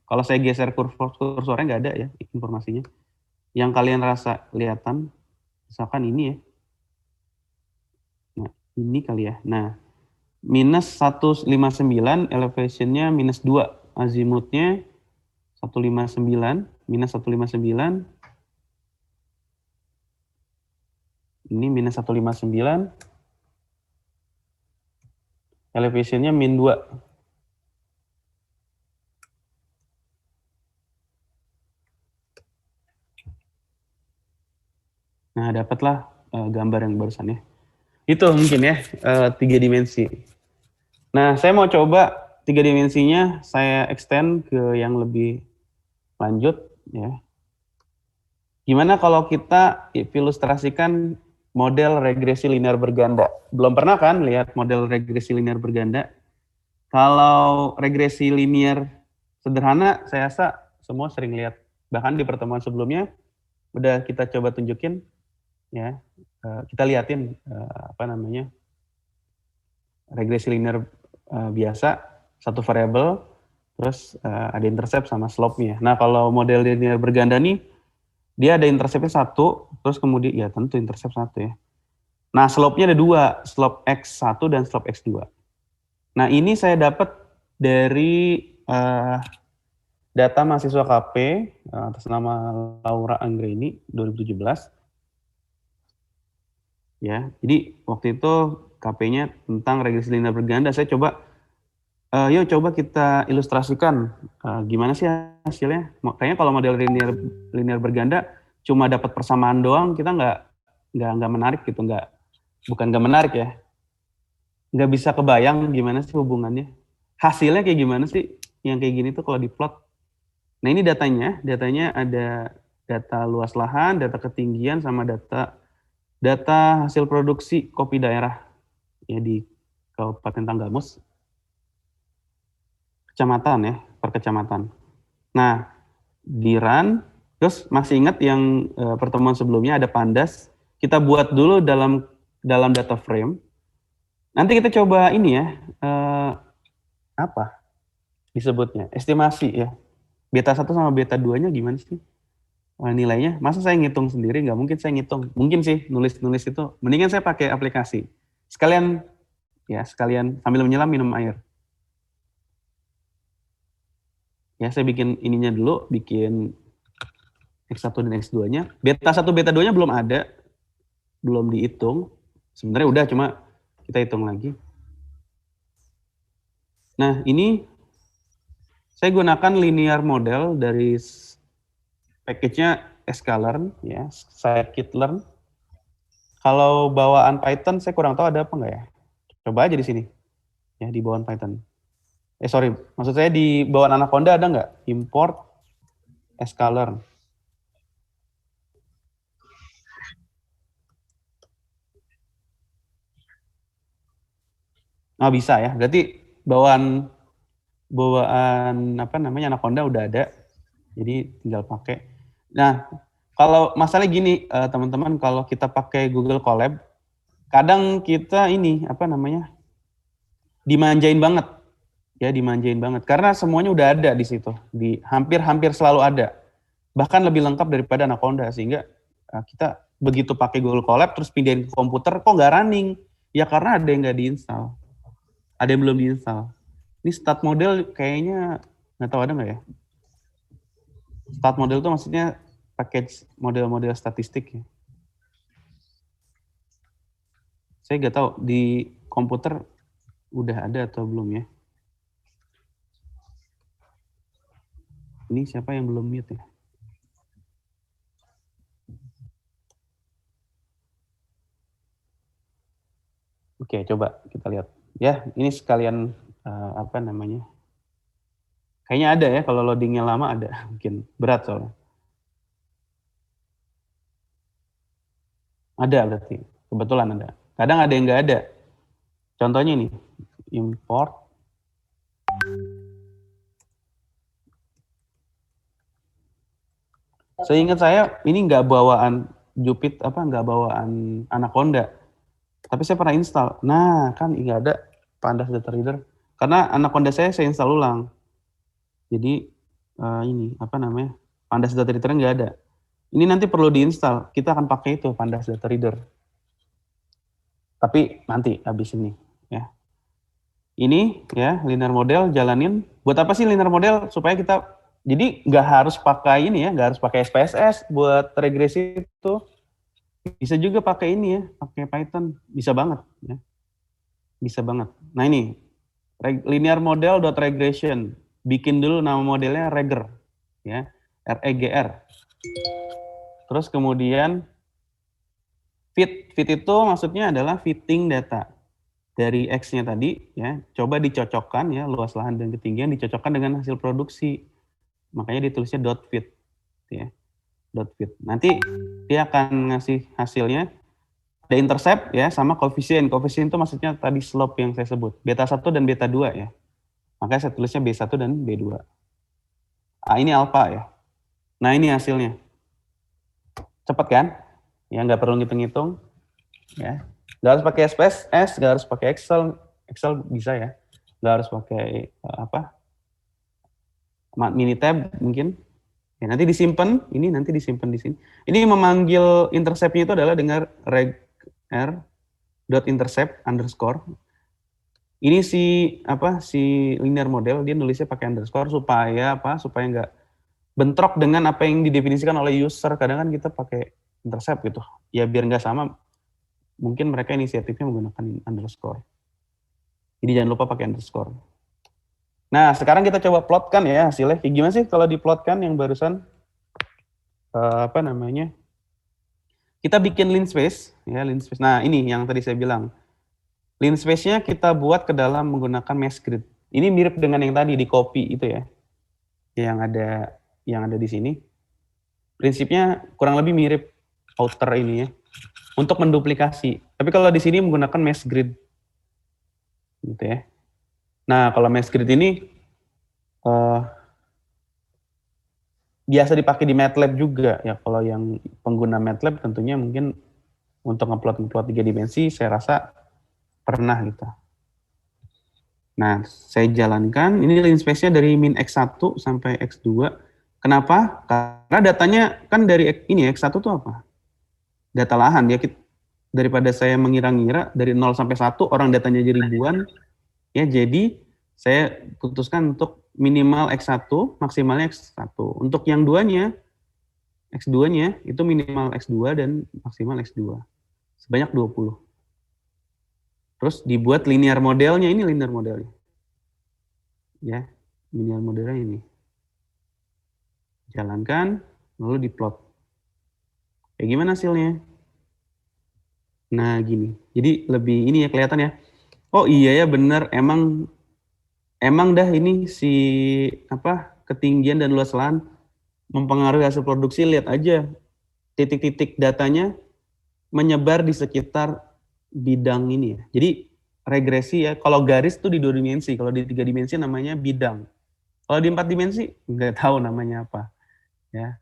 Kalau saya geser kursornya nggak ada ya informasinya. Yang kalian rasa kelihatan, misalkan ini ya. Nah, ini kali ya. Nah, minus 159, elevation-nya minus 2. Azimutnya 159, minus 159. Ini minus 159. Elevation-nya min 2. Nah, dapatlah gambar yang barusan ya. Itu mungkin ya, 3 dimensi. Nah, saya mau coba 3 dimensinya saya extend ke yang lebih lanjut ya. Gimana kalau kita ilustrasikan model regresi linear berganda? Belum pernah kan lihat model regresi linear berganda? Kalau regresi linear sederhana, saya rasa semua sering lihat. Bahkan di pertemuan sebelumnya udah kita coba tunjukin ya. Kita liatin regresi linear biasa, satu variabel, terus ada intercept sama slope-nya. Nah, kalau model linear berganda nih, dia ada intercept-nya 1, terus kemudian, ya tentu intercept 1 ya. Nah, slope-nya ada 2, slope X1 dan slope X2. Nah, ini saya dapat dari data mahasiswa KP, atas nama Laura Anggreni, 2017. Ya, jadi waktu itu KP-nya tentang regresi linear berganda. Saya coba, yuk coba kita ilustrasikan gimana sih hasilnya. Kayaknya kalau model linear berganda cuma dapat persamaan doang, kita nggak menarik gitu, bukan nggak menarik ya, nggak bisa kebayang gimana sih hubungannya. Hasilnya kayak gimana sih yang kayak gini tuh kalau diplot. Nah ini datanya ada data luas lahan, data ketinggian, sama data hasil produksi kopi daerah ya di Kabupaten Tanggamus, kecamatan ya, per kecamatan. Nah, di run, terus masih ingat yang pertemuan sebelumnya ada pandas, kita buat dulu dalam data frame. Nanti kita coba ini ya, apa disebutnya, estimasi ya. Beta 1 sama beta 2-nya gimana sih? Nilainya, masa saya ngitung sendiri? Nggak mungkin saya ngitung. Mungkin sih nulis-nulis itu, mendingan saya pakai aplikasi. Sekalian sambil menyelam minum air. Ya, saya bikin ininya dulu, bikin X1 dan X2-nya. Beta 1, beta 2-nya belum ada, belum dihitung. Sebenarnya udah, cuma kita hitung lagi. Nah, ini saya gunakan linear model dari package-nya sklearn, ya, scikit-learn. Kalau bawaan Python, saya kurang tahu ada apa nggak ya. Coba aja di sini, ya di bawaan Python. Maksud saya di bawaan Anaconda ada nggak? Import sklearn. Nah, bisa ya. Berarti bawaan Anaconda udah ada. Jadi tinggal pakai. Nah, kalau masalah gini teman-teman, kalau kita pakai Google Colab, kadang kita dimanjain banget. Ya, dimanjain banget. Karena semuanya udah ada di situ. Hampir selalu ada. Bahkan lebih lengkap daripada Anaconda, sehingga kita begitu pakai Google Colab terus pindahin ke komputer, kok nggak running? Ya karena ada yang nggak diinstal. Ada yang belum diinstal. Ini stat model kayaknya nggak tahu ada nggak ya? Stat model itu maksudnya package model-model statistik ya. Saya nggak tahu di komputer udah ada atau belum ya. Ini siapa yang belum mute ya? Oke, coba kita lihat. Ya, ini sekalian kayaknya ada ya, kalau loadingnya lama ada, mungkin berat soalnya. Ada berarti, kebetulan ada. Kadang ada yang nggak ada. Contohnya ini, import. Seingat saya ini nggak bawaan Jupyter nggak bawaan Anaconda. Tapi saya pernah install. Nah, kan nggak ada Pandas Data Reader. Karena Anaconda saya install ulang. Jadi ini Pandas Data Reader nggak ada. Ini nanti perlu diinstal. Kita akan pakai itu Pandas Data Reader. Tapi nanti habis ini ya. Ini ya linear model jalanin. Buat apa sih linear model? Supaya kita jadi nggak harus pakai ini ya, nggak harus pakai SPSS buat regresi itu. Bisa juga pakai ini ya, pakai Python. Bisa banget ya. Bisa banget. Nah ini linear model.regression. Bikin dulu nama modelnya regger ya, REGR. Terus kemudian fit itu maksudnya adalah fitting data dari X-nya tadi ya, coba dicocokkan ya, luas lahan dan ketinggian dicocokkan dengan hasil produksi. Makanya ditulisnya .fit ya. .fit. Nanti dia akan ngasih hasilnya ada intercept ya sama koefisien. Koefisien itu maksudnya tadi slope yang saya sebut, beta 1 dan beta 2 ya. Makanya saya tulisnya B1 dan B2. Ini alpha ya. Nah, ini hasilnya. Cepat kan? Ya, nggak perlu ngitung-ngitung ya. Nggak harus pakai SPSS, nggak harus pakai Excel. Excel bisa ya. Nggak harus pakai Minitab mungkin. Ya, nanti disimpan. Ini nanti disimpan di sini. Ini memanggil intercept-nya itu adalah dengan regr.intercept underscore. Ini si linear model dia nulisnya pakai underscore supaya supaya nggak bentrok dengan apa yang didefinisikan oleh user. Kadang kan kita pakai intercept gitu. Ya biar nggak sama. Mungkin mereka inisiatifnya menggunakan underscore. Jadi jangan lupa pakai underscore. Nah, sekarang kita coba plotkan ya hasilnya. Kayak gimana sih kalau diplotkan yang barusan? Kita bikin linspace, ya linspace. Nah, ini yang tadi saya bilang. Linspace-nya kita buat ke dalam menggunakan mesh grid. Ini mirip dengan yang tadi di copy itu ya. Yang ada di sini. Prinsipnya kurang lebih mirip outer ini ya. Untuk menduplikasi. Tapi kalau di sini menggunakan mesh grid. Gitu ya. Nah, kalau mesh grid ini biasa dipakai di MATLAB juga ya. Kalau yang pengguna MATLAB tentunya mungkin untuk ngeplot 3 dimensi saya rasa pernah gitu. Nah, saya jalankan. Ini linspace-nya dari min X1 sampai X2. Kenapa? Karena datanya kan dari ini X1 itu apa? Data lahan ya. Daripada saya mengira-ngira dari 0 sampai 1 orang datanya jadi ribuan ya, jadi saya putuskan untuk minimal X1, maksimalnya X1. Untuk yang duanya, X2-nya itu minimal X2 dan maksimal X2. Sebanyak 20. Terus dibuat linear modelnya, ini linear modelnya. Ya, linear modelnya ini. Jalankan, lalu diplot. Kayak gimana hasilnya? Nah, gini. Jadi lebih ini ya kelihatan ya. Oh iya ya benar, emang dah ini si ketinggian dan luas lahan mempengaruhi hasil produksi. Lihat aja titik-titik datanya menyebar di sekitar bidang ini ya. Jadi regresi ya, kalau garis tuh di 2 dimensi, kalau di 3 dimensi namanya bidang. Kalau di 4 dimensi nggak tahu namanya apa. Ya.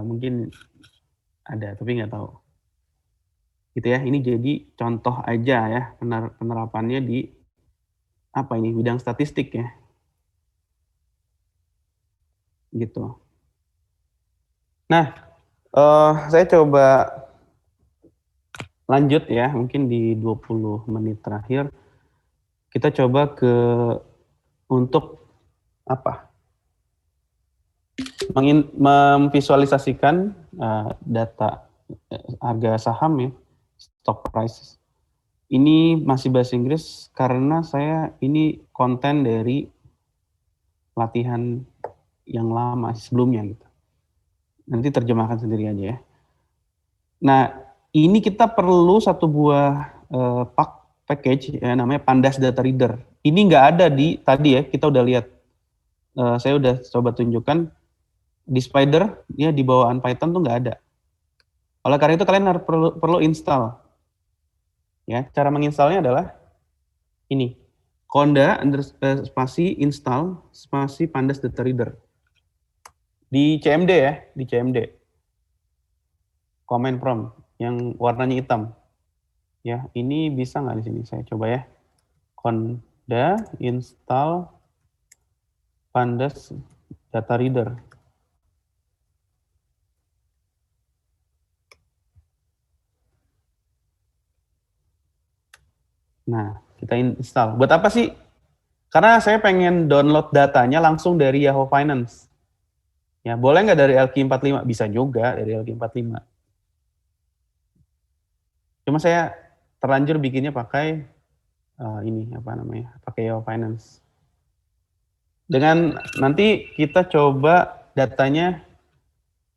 Mungkin ada tapi nggak tahu. Gitu ya. Ini jadi contoh aja ya penerapannya di bidang statistik ya. Gitu. Nah, saya coba lanjut ya, mungkin di 20 menit terakhir kita coba untuk memvisualisasikan data harga saham ya, stock prices. Ini masih bahasa Inggris karena saya ini konten dari latihan yang lama sebelumnya gitu. Nanti terjemahkan sendiri aja ya. Nah, ini kita perlu satu buah package ya, namanya Pandas Data Reader. Ini nggak ada di tadi ya, kita udah lihat. Saya udah coba tunjukkan di Spider ya, di bawaan Python tuh nggak ada. Oleh karena itu kalian harus perlu install. Ya, cara menginstalnya adalah ini. Conda spasi install spasi Pandas Data Reader. Di CMD ya, di CMD. Command prompt yang warnanya hitam. Ya, ini bisa nggak di sini? Saya coba ya. Conda install pandas data reader. Nah, kita install. Buat apa sih? Karena saya pengen download datanya langsung dari Yahoo Finance. Ya, boleh nggak dari LQ45? Bisa juga dari LQ45. Cuma saya terlanjur bikinnya pakai ini apa namanya? Pakai Yahoo Finance. Dengan nanti kita coba datanya,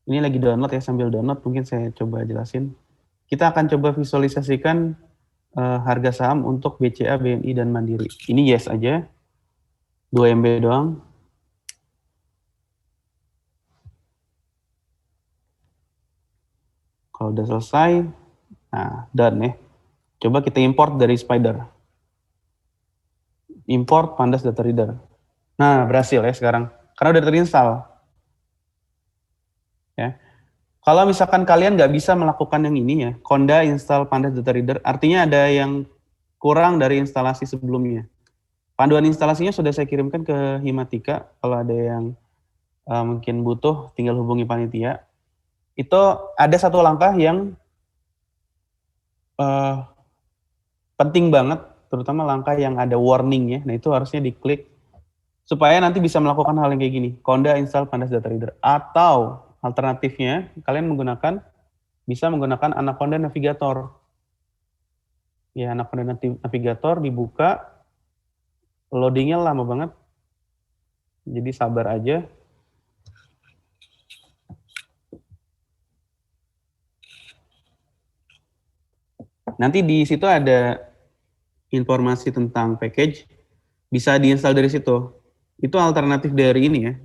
ini lagi download ya, sambil download mungkin saya coba jelasin. Kita akan coba visualisasikan harga saham untuk BCA, BNI, dan Mandiri. Ini yes aja, 2 MB doang. Kalau udah selesai, nah done ya. Coba kita import dari Spider. Import pandas data reader. Nah, berhasil ya sekarang. Karena udah terinstall. Ya. Kalau misalkan kalian nggak bisa melakukan yang ini ya, Conda install pandas data reader, artinya ada yang kurang dari instalasi sebelumnya. Panduan instalasinya sudah saya kirimkan ke Himatika. Kalau ada yang mungkin butuh, tinggal hubungi panitia. Itu ada satu langkah yang penting banget, terutama langkah yang ada warning ya. Nah itu harusnya diklik supaya nanti bisa melakukan hal yang kayak gini. Conda install pandas data reader. Atau alternatifnya kalian bisa menggunakan Anaconda Navigator. Ya, Anaconda Navigator dibuka, loadingnya lama banget. Jadi sabar aja. Nanti di situ ada informasi tentang package, bisa diinstal dari situ. Itu alternatif dari ini ya.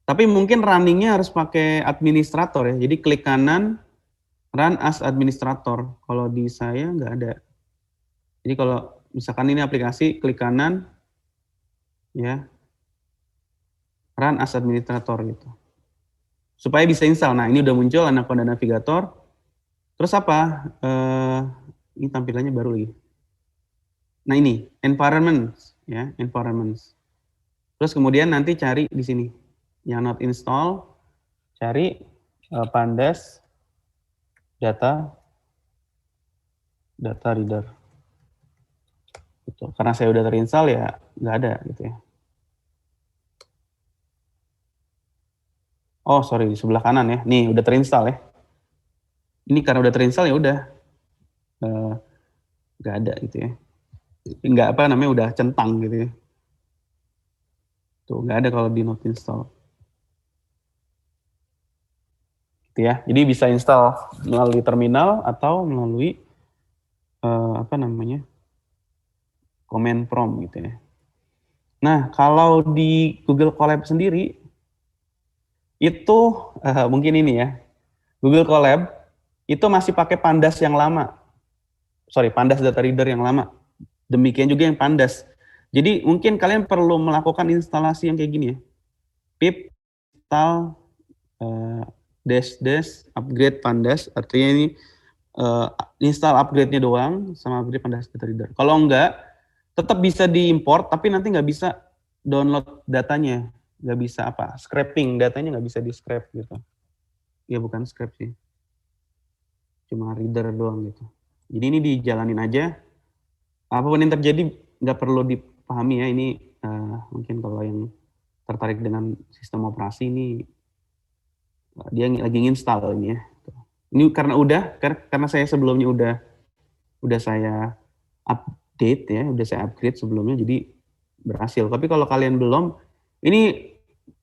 Tapi mungkin runningnya harus pakai administrator ya. Jadi klik kanan, run as administrator. Kalau di saya nggak ada. Jadi kalau misalkan ini aplikasi, klik kanan, ya, run as administrator gitu. Supaya bisa install. Nah ini udah muncul Anaconda Navigator. Terus apa? Ini tampilannya baru lagi. Nah ini environments, ya, environments. Terus kemudian nanti cari di sini yang not install, cari pandas data reader. Gitu. Karena saya udah terinstall ya nggak ada gitu ya. Oh sorry, di sebelah kanan ya. Nih udah terinstall ya. Ini karena udah terinstall ya udah nggak ada gitu ya. Nggak apa namanya udah centang gitu ya. Tuh nggak ada kalau di not install. Gitu ya. Jadi bisa install melalui terminal atau melalui apa namanya command prompt gitu ya. Nah kalau di Google Colab sendiri itu mungkin ini ya, Google Colab itu masih pakai pandas yang lama, pandas data reader yang lama. Demikian juga yang pandas. Jadi mungkin kalian perlu melakukan instalasi yang kayak gini ya, pip install dash upgrade pandas, artinya ini install upgrade-nya doang sama upgrade pandas data reader. Kalau enggak, tetap bisa diimport, tapi nanti nggak bisa download datanya, nggak bisa scraping datanya nggak bisa di scrap gitu. Ya bukan scrap sih, cuma reader doang gitu. Jadi ini dijalanin aja. Apapun yang terjadi nggak perlu dipahami ya. Ini mungkin kalau yang tertarik dengan sistem operasi ini dia lagi nginstal ini ya. Ini karena saya sebelumnya udah saya update ya, udah saya upgrade sebelumnya jadi berhasil. Tapi kalau kalian belum, ini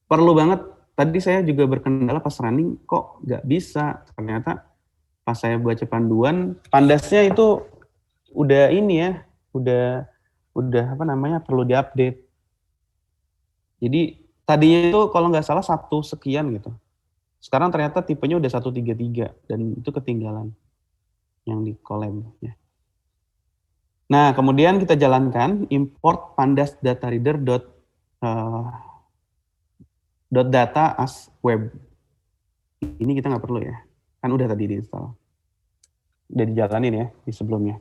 perlu banget. Tadi saya juga berkendala pas running kok nggak bisa. Ternyata pas saya baca panduan, pandasnya itu udah ini ya, udah apa namanya perlu diupdate. Jadi tadinya itu kalau nggak salah 1 sekian gitu. Sekarang ternyata tipenya udah 133 dan itu ketinggalan yang di collab ya. Nah, kemudian kita jalankan import pandas data reader .data as web. Ini kita nggak perlu ya. Kan udah tadi diinstal. Udah dijalanin ya di sebelumnya.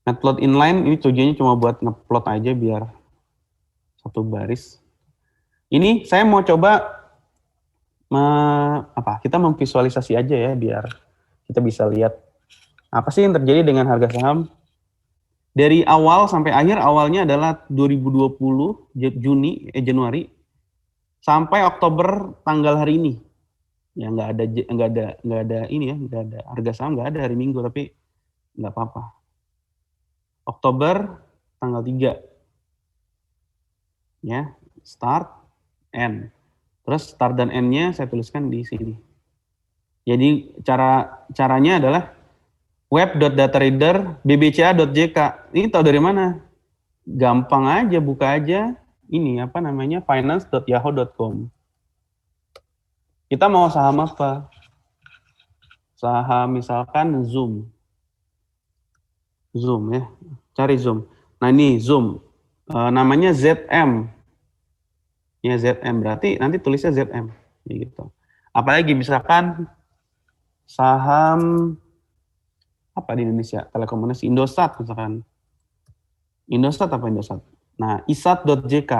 Matplot inline ini tujuannya cuma buat ngeplot aja biar satu baris. Ini saya mau coba kita memvisualisasi aja ya biar kita bisa lihat apa sih yang terjadi dengan harga saham dari awal sampai akhir. Awalnya adalah 2020 Januari sampai Oktober tanggal hari ini. Ya nggak ada ini ya, nggak ada harga saham, nggak ada hari Minggu, tapi nggak apa-apa. Oktober tanggal 3. Ya, start, end. Terus start dan end-nya saya tuliskan di sini. Jadi caranya adalah web.datareader bbca.jk. Ini tahu dari mana? Gampang aja, buka aja ini apa namanya finance.yahoo.com. Kita mau saham apa? Saham misalkan Zoom. Zoom ya, cari Zoom. Nah ini Zoom, namanya ZM. Ya ZM, berarti nanti tulisnya ZM. Gitu. Apalagi misalkan saham apa di Indonesia, telekomunikasi, Indosat misalkan. Indosat apa Indosat? Nah, isat.jk.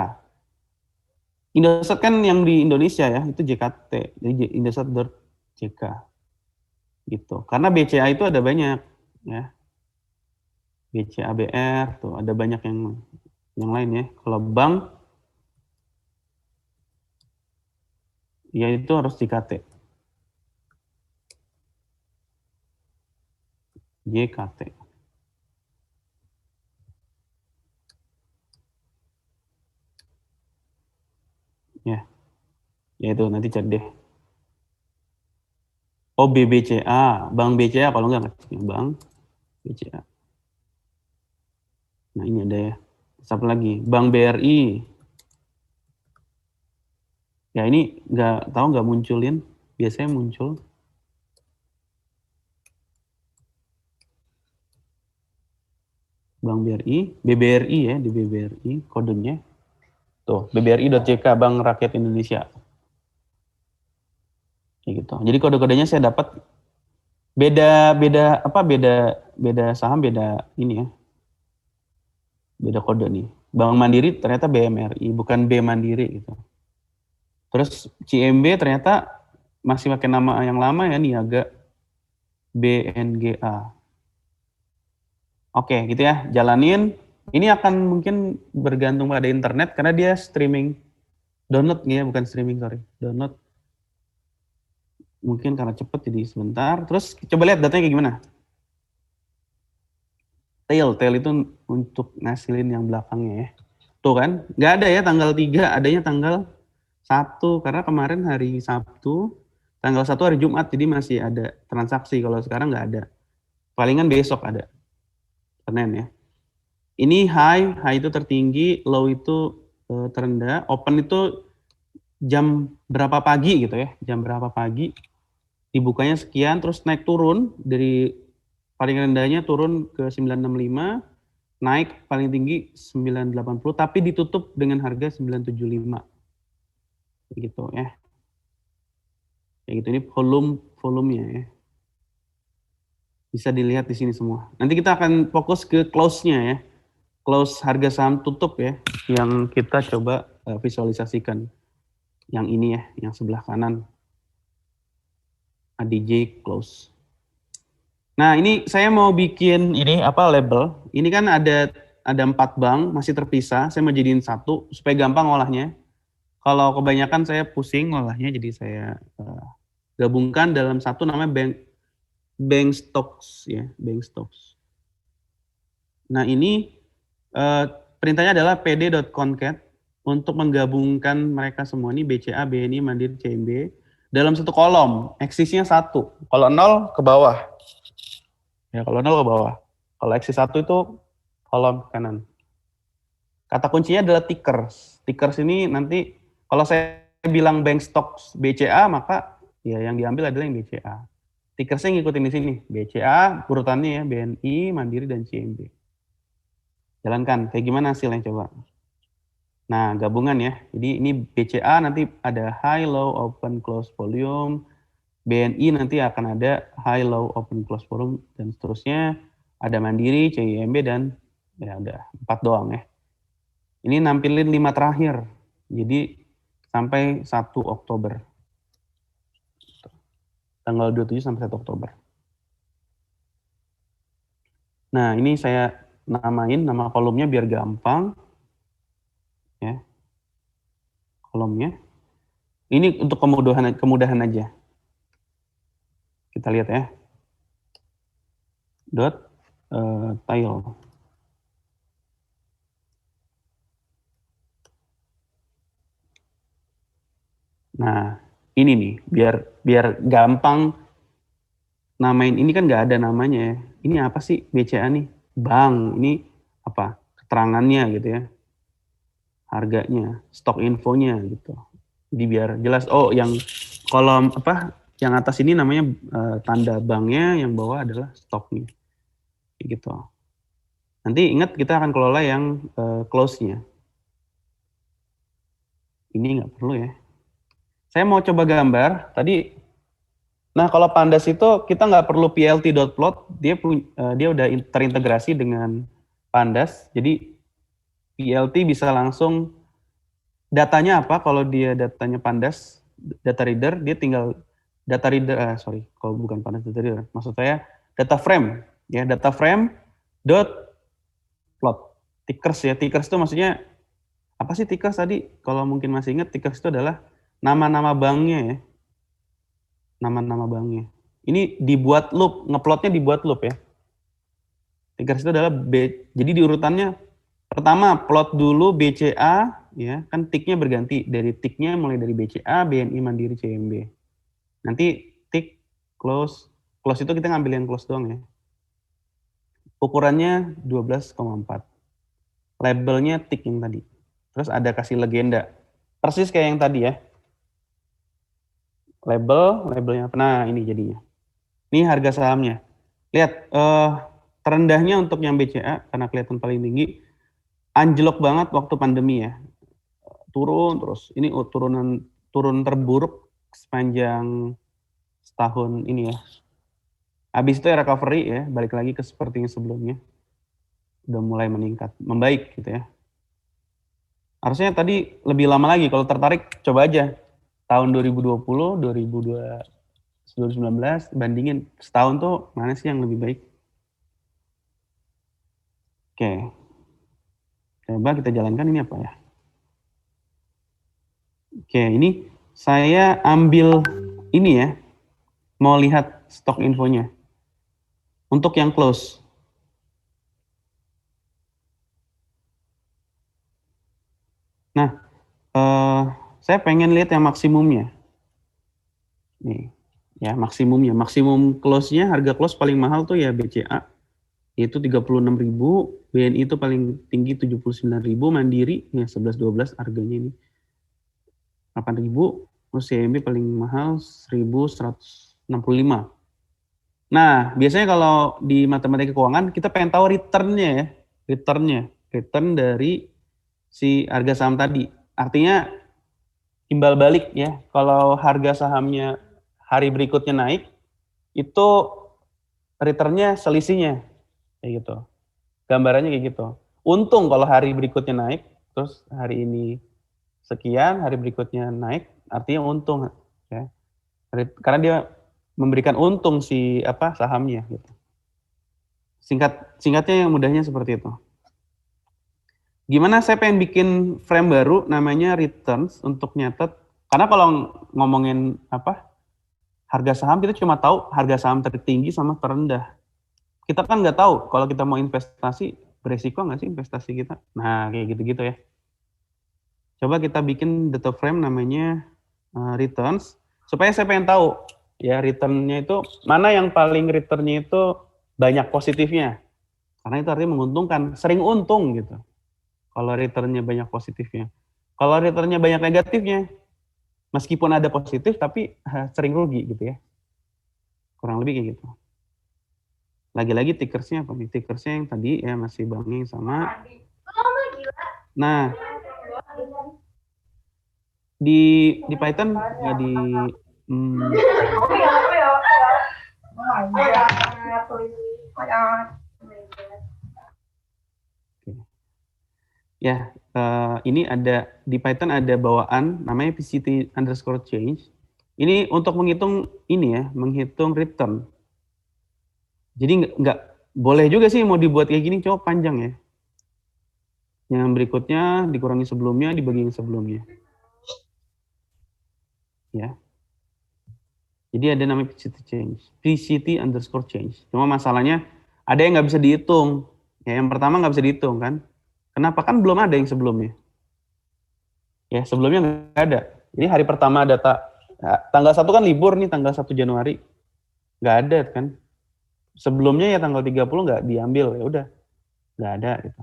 Indosat kan yang di Indonesia ya, itu JKT. Jadi indosat.jk. Gitu. Karena BCA itu ada banyak ya. BCABR tuh ada banyak yang lain ya. Kalau bank ya itu harus JKT. JKT. Ya. Ya itu nanti cari deh. Oh BBCA, Bank BCA kalau enggak Bank BCA. Nah ini ada ya. Satu lagi, Bank BRI. Ya ini nggak munculin, biasanya muncul. Bank BRI, BBRI ya, di BBRI kodenya. Tuh, bbri.jk, Bank Rakyat Indonesia. Kayak gitu. Jadi kode-kodenya saya dapat beda saham beda ini ya. Beda kode nih. Bank Mandiri ternyata BMRI, bukan B Mandiri gitu. Terus CIMB ternyata masih pakai nama yang lama ya, Niaga BNGA. Oke, gitu ya, jalanin. Ini akan mungkin bergantung pada internet karena dia streaming. Download ya, bukan streaming, sorry. Download. Mungkin karena cepet jadi sebentar. Terus coba lihat datanya kayak gimana. Tail itu untuk ngasilin yang belakangnya ya. Tuh kan, nggak ada ya tanggal 3, adanya tanggal 1. Karena kemarin hari Sabtu, tanggal 1 hari Jumat, jadi masih ada transaksi. Kalau sekarang nggak ada. Palingan besok ada. Senin ya. Ini high itu tertinggi, low itu terendah, open itu jam berapa pagi gitu ya, jam berapa pagi, dibukanya sekian, terus naik turun, dari paling rendahnya turun ke 965, naik paling tinggi 980, tapi ditutup dengan harga 975. Gitu ya. Kayak gitu, ini volumenya ya. Bisa dilihat di sini semua. Nanti kita akan fokus ke close-nya ya. Close harga saham tutup ya, yang kita coba visualisasikan. Yang ini ya, yang sebelah kanan. ADJ close. Nah, ini saya mau bikin ini apa label. Ini kan ada 4 bank masih terpisah. Saya mau jadiin satu supaya gampang olahnya. Kalau kebanyakan saya pusing olahnya, jadi saya gabungkan dalam satu namanya bank stocks ya, bank stocks. Nah, ini perintahnya adalah pd.concat untuk menggabungkan mereka semua ini BCA, BNI, Mandiri, CIMB dalam satu kolom, eksisnya 1. Kalau 0 ke bawah. Ya, kalau 0 ke bawah. Kalau eksis 1 itu kolom kanan. Kata kuncinya adalah tickers. Tickers ini nanti kalau saya bilang bank stocks BCA, maka ya yang diambil adalah yang BCA. Tickersnya ngikutin di sini. BCA urutannya ya, BNI, Mandiri, dan CIMB. Jalankan. Kayak gimana hasilnya coba? Nah, gabungan ya. Jadi ini BCA nanti ada high, low, open, close volume. BNI nanti akan ada high, low, open, close volume, dan seterusnya. Ada Mandiri, CIMB, dan ya udah 4 doang ya. Ini nampilin 5 terakhir. Jadi sampai 1 Oktober. Tanggal 27 sampai 1 Oktober. Nah, ini saya namain nama kolomnya biar gampang. Ya. Kolomnya. Ini untuk kemudahan aja. Kita lihat ya. Tile. Nah, ini nih, biar gampang namain ini kan nggak ada namanya ya. Ini apa sih BCA nih? Bank, ini apa? Keterangannya gitu ya. Harganya, stok infonya gitu. Jadi biar jelas, oh yang kolom apa? Yang atas ini namanya tanda banknya, yang bawah adalah stoknya. Gitu. Nanti ingat kita akan kelola yang close-nya. Ini nggak perlu ya. Saya mau coba gambar. Tadi, nah kalau Pandas itu kita nggak perlu plt.plot, dia udah terintegrasi dengan Pandas. Jadi PLT bisa langsung datanya apa kalau dia datanya Pandas, data reader, dia tinggal data reader, kalau bukan Pandas data reader, maksud saya data frame, ya data frame dot plot. Tickers ya, tickers itu maksudnya apa sih tickers tadi? Kalau mungkin masih ingat, tickers itu adalah nama-nama banknya ya. Nama-nama banknya. Ini dibuat loop, ngeplotnya dibuat loop ya. Tickers itu adalah jadi di urutannya pertama plot dulu BCA ya, kan ticknya berganti dari ticknya mulai dari BCA, BNI, Mandiri, CIMB. Nanti tick close itu kita ngambil yang close doang ya. Ukurannya 12,4. Labelnya tick yang tadi. Terus ada kasih legenda. Persis kayak yang tadi ya. Labelnya apa? Nah, ini jadinya. Ini harga sahamnya. Lihat, terendahnya untuk yang BCA, karena kelihatan paling tinggi, anjlok banget waktu pandemi ya. Turun terus. Ini turun terburuk sepanjang setahun ini ya. Habis itu ya recovery ya, balik lagi ke seperti yang sebelumnya. Udah mulai meningkat, membaik gitu ya. Harusnya tadi lebih lama lagi, kalau tertarik coba aja. Tahun 2020, 2019, bandingin setahun tuh mana sih yang lebih baik. Oke, coba kita jalankan ini apa ya. Oke, ini saya ambil ini ya, mau lihat stok infonya. Untuk yang close. Nah, saya pengen lihat yang maksimumnya. Nih, ya maksimumnya. Maksimum close-nya, harga close paling mahal tuh ya BCA. Itu 36.000, BNI itu paling tinggi 79.000, Mandiri ya 11-12 harganya ini. 8.000, terus CIMB paling mahal 1.165. Nah, biasanya kalau di matematika keuangan kita pengen tahu returnnya ya, return dari si harga saham tadi. Artinya timbal balik ya, kalau harga sahamnya hari berikutnya naik, itu returnnya selisihnya, kayak gitu. Gambarannya kayak gitu. Untung kalau hari berikutnya naik, terus hari ini sekian, hari berikutnya naik, artinya untung ya. Karena dia memberikan untung si sahamnya gitu. Singkatnya yang mudahnya seperti itu. Gimana saya pengen bikin frame baru namanya returns untuk nyatet, karena kalau ngomongin harga saham kita cuma tahu harga saham tertinggi sama terendah. Kita kan nggak tahu kalau kita mau investasi beresiko nggak sih investasi kita. Nah kayak gitu-gitu ya. Coba kita bikin data frame namanya returns supaya saya pengen tahu ya returnnya itu mana yang paling returnnya itu banyak positifnya. Karena itu artinya menguntungkan, sering untung gitu. Kalau returnnya banyak positifnya. Kalau returnnya banyak negatifnya, meskipun ada positif tapi sering rugi gitu ya. Kurang lebih kayak gitu. Lagi-lagi tickersnya apa nih? Tickersnya yang tadi ya masih banknya yang sama. Nah, Di Python nggak di ya, ini ada di Python ada bawaan namanya pct_change. Ini untuk menghitung ini ya, menghitung return. Jadi nggak boleh juga sih mau dibuat kayak gini, cuma panjang ya. Yang berikutnya dikurangi sebelumnya, dibagi yang sebelumnya. Ya. Jadi ada namanya pct_change. Cuma masalahnya ada yang nggak bisa dihitung. Ya, yang pertama nggak bisa dihitung kan. Kenapa? Kan belum ada yang sebelumnya. Ya, sebelumnya nggak ada. Jadi hari pertama data, tanggal 1 kan libur nih, tanggal 1 Januari. Nggak ada kan. Sebelumnya ya tanggal 30 nggak diambil, ya udah. Nggak ada gitu.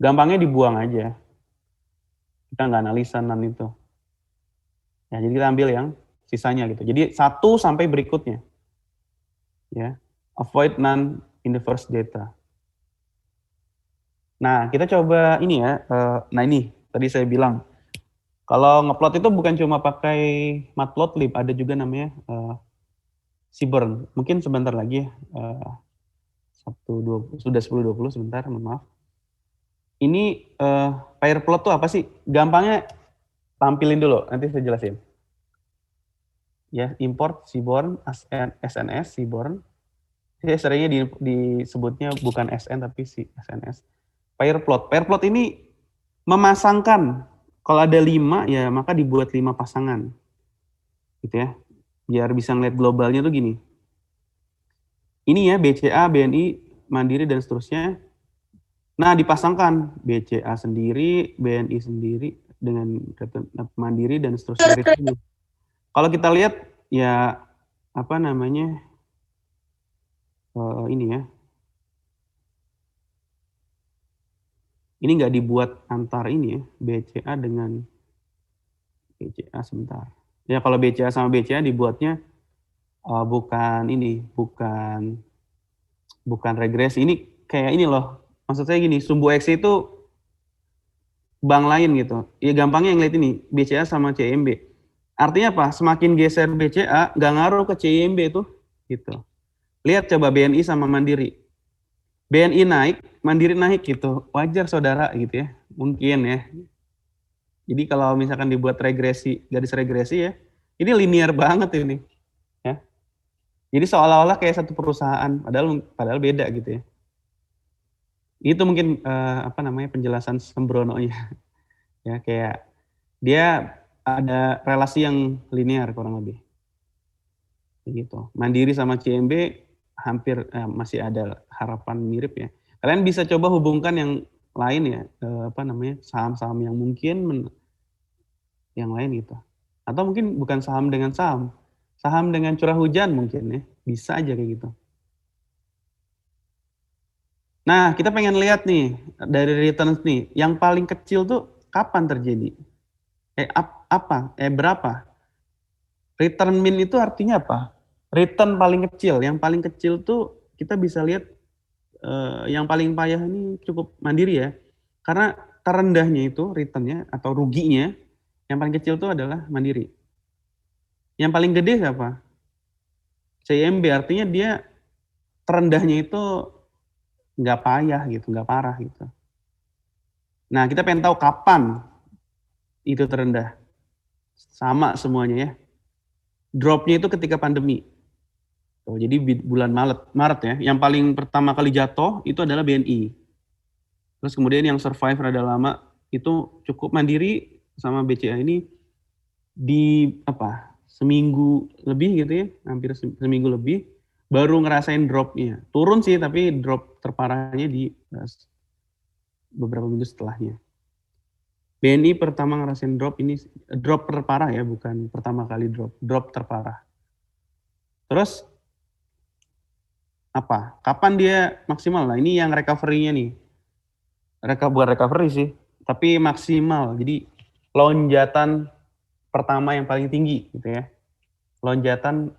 Gampangnya dibuang aja. Kita nggak analisa non itu. Ya, jadi kita ambil yang sisanya gitu. Jadi 1 sampai berikutnya. Ya. Avoid none in the first data. Nah, kita coba ini ya. Nah ini, tadi saya bilang. Kalau ngeplot itu bukan cuma pakai matplotlib, ada juga namanya Seaborn. Mungkin sebentar lagi ya. 10.20, sudah 10.20 sebentar, mohon maaf. Ini pairplot tuh apa sih? Gampangnya tampilin dulu, nanti saya jelasin. Ya, import Seaborn, SNS, Seaborn. Saya seringnya disebutnya bukan SN tapi SNS. Pairplot. Pairplot ini memasangkan, kalau ada 5 ya maka dibuat 5 pasangan. Gitu ya. Biar bisa ngeliat globalnya tuh gini. Ini ya BCA, BNI, Mandiri dan seterusnya. Nah, dipasangkan BCA sendiri, BNI sendiri dengan Mandiri dan seterusnya. Kalau kita lihat ya apa namanya ini ya. Ini nggak dibuat antar ini ya, BCA dengan BCA sebentar. Ya kalau BCA sama BCA dibuatnya bukan ini, bukan regresi. Ini kayak ini loh. Maksud saya gini, sumbu X itu bank lain gitu. Ya gampangnya yang lihat ini, BCA sama CIMB. Artinya apa? Semakin geser BCA, nggak ngaruh ke CIMB itu. Gitu. Lihat coba BNI sama Mandiri. BNI naik, Mandiri naik gitu. Wajar saudara gitu ya. Mungkin ya. Jadi kalau misalkan dibuat regresi, garis regresi ya, ini linear banget ini. Ya. Jadi seolah-olah kayak satu perusahaan, padahal beda gitu ya. Itu mungkin apa namanya penjelasan sembrononya. Ya kayak dia ada relasi yang linear kurang lebih. Gitu. Mandiri sama CIMB hampir masih ada harapan mirip ya. Kalian bisa coba hubungkan yang lain ya, apa namanya saham-saham yang mungkin yang lain gitu. Atau mungkin bukan saham dengan saham, saham dengan curah hujan mungkin ya, bisa aja kayak gitu. Nah, kita pengen lihat nih dari returns nih, yang paling kecil tuh kapan terjadi? Berapa? Return min itu artinya apa? Return paling kecil, yang paling kecil tuh kita bisa lihat yang paling payah ini cukup Mandiri ya. Karena terendahnya itu returnnya atau ruginya, yang paling kecil tuh adalah Mandiri. Yang paling gede siapa? CIMB, artinya dia terendahnya itu nggak payah gitu, nggak parah gitu. Nah, kita pengen tahu kapan itu terendah. Sama semuanya ya. Dropnya itu ketika pandemi. Jadi bulan Maret ya. Yang paling pertama kali jatuh itu adalah BNI. Terus kemudian yang survive rada lama itu cukup Mandiri sama BCA ini di seminggu lebih gitu ya, hampir seminggu lebih baru ngerasain dropnya. Turun sih tapi drop terparahnya di beberapa minggu setelahnya. BNI pertama ngerasain drop ini drop terparah ya, bukan pertama kali drop terparah. Terus apa? Kapan dia maksimal? Nah, ini yang recovery-nya nih. Bukan recovery sih, tapi maksimal. Jadi lonjatan pertama yang paling tinggi gitu ya. Lonjatan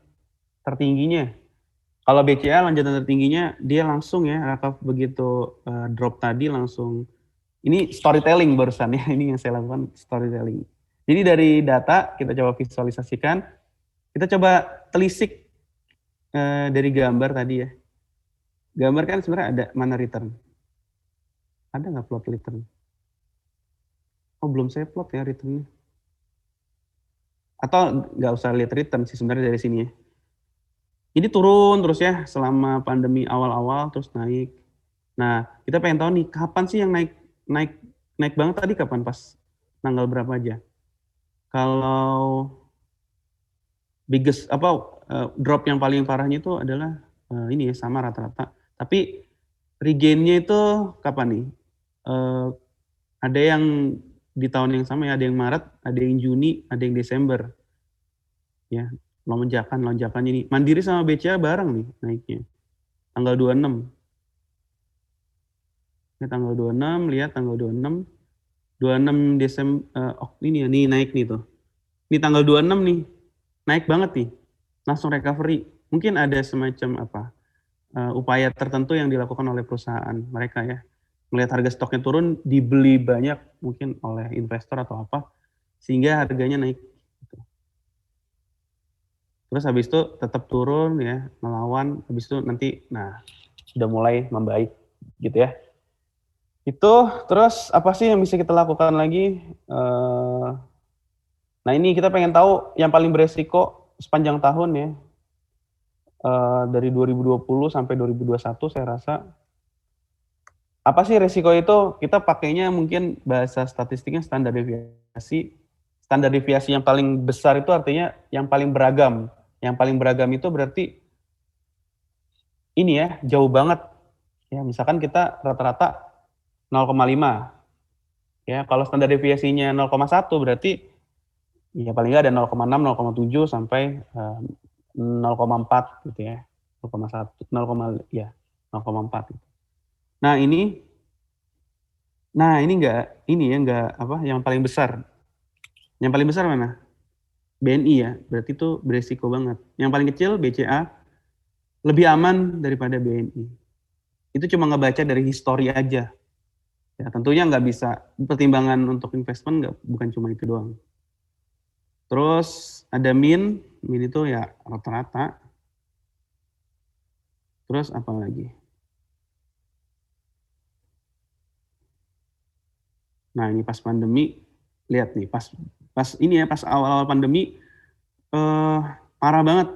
tertingginya. Kalau BCA lonjatan tertingginya dia langsung ya, begitu drop tadi langsung Ini storytelling barusan ya, ini yang saya lakukan storytelling. Jadi dari data kita coba visualisasikan, kita coba telisik dari gambar tadi ya. Gambar kan sebenarnya ada mana return. Ada nggak plot return? Oh belum saya plot ya returnnya. Atau nggak usah lihat return sih sebenarnya dari sini ya. Ini turun terus ya selama pandemi awal-awal terus naik. Nah kita pengen tahu nih kapan sih yang naik banget tadi kapan pas tanggal berapa aja? Kalau biggest drop yang paling parahnya itu adalah ini ya sama rata-rata. Tapi regainnya itu kapan nih? Ada yang di tahun yang sama ya, ada yang Maret, ada yang Juni, ada yang Desember. Ya, lonjakan ini. Mandiri sama BCA bareng nih naiknya. Tanggal 26. Ini tanggal 26, lihat tanggal 26. 26 Desember, ini ya, nih naik nih tuh. Ini tanggal 26 nih, naik banget nih. Langsung recovery. Mungkin ada semacam upaya tertentu yang dilakukan oleh perusahaan mereka ya. Melihat harga stoknya turun, dibeli banyak mungkin oleh investor atau apa, sehingga harganya naik. Terus habis itu tetap turun ya, melawan, habis itu nanti, nah udah mulai membaik gitu ya. Itu terus apa sih yang bisa kita lakukan lagi? Nah ini kita pengen tahu yang paling beresiko sepanjang tahun ya, dari 2020 sampai 2021 saya rasa. Apa sih resiko itu? Kita pakainya mungkin bahasa statistiknya standar deviasi. Standar deviasi yang paling besar itu artinya yang paling beragam. Yang paling beragam itu berarti ini ya, jauh banget. Ya, misalkan kita rata-rata 0,5. Ya, kalau standar deviasinya 0,1 berarti ya paling nggak ada 0,6, 0,7 sampai 0,4 gitu ya. 0,1, 0,4. Nah, ini yang paling besar. Yang paling besar mana? BNI ya, berarti itu beresiko banget. Yang paling kecil BCA lebih aman daripada BNI. Itu cuma ngebaca dari histori aja. Ya, tentunya nggak bisa, pertimbangan untuk investment bukan cuma itu doang. Terus ada min itu ya rata-rata. Terus apa lagi? Nah ini pas pandemi, lihat nih, pas awal-awal pandemi, parah banget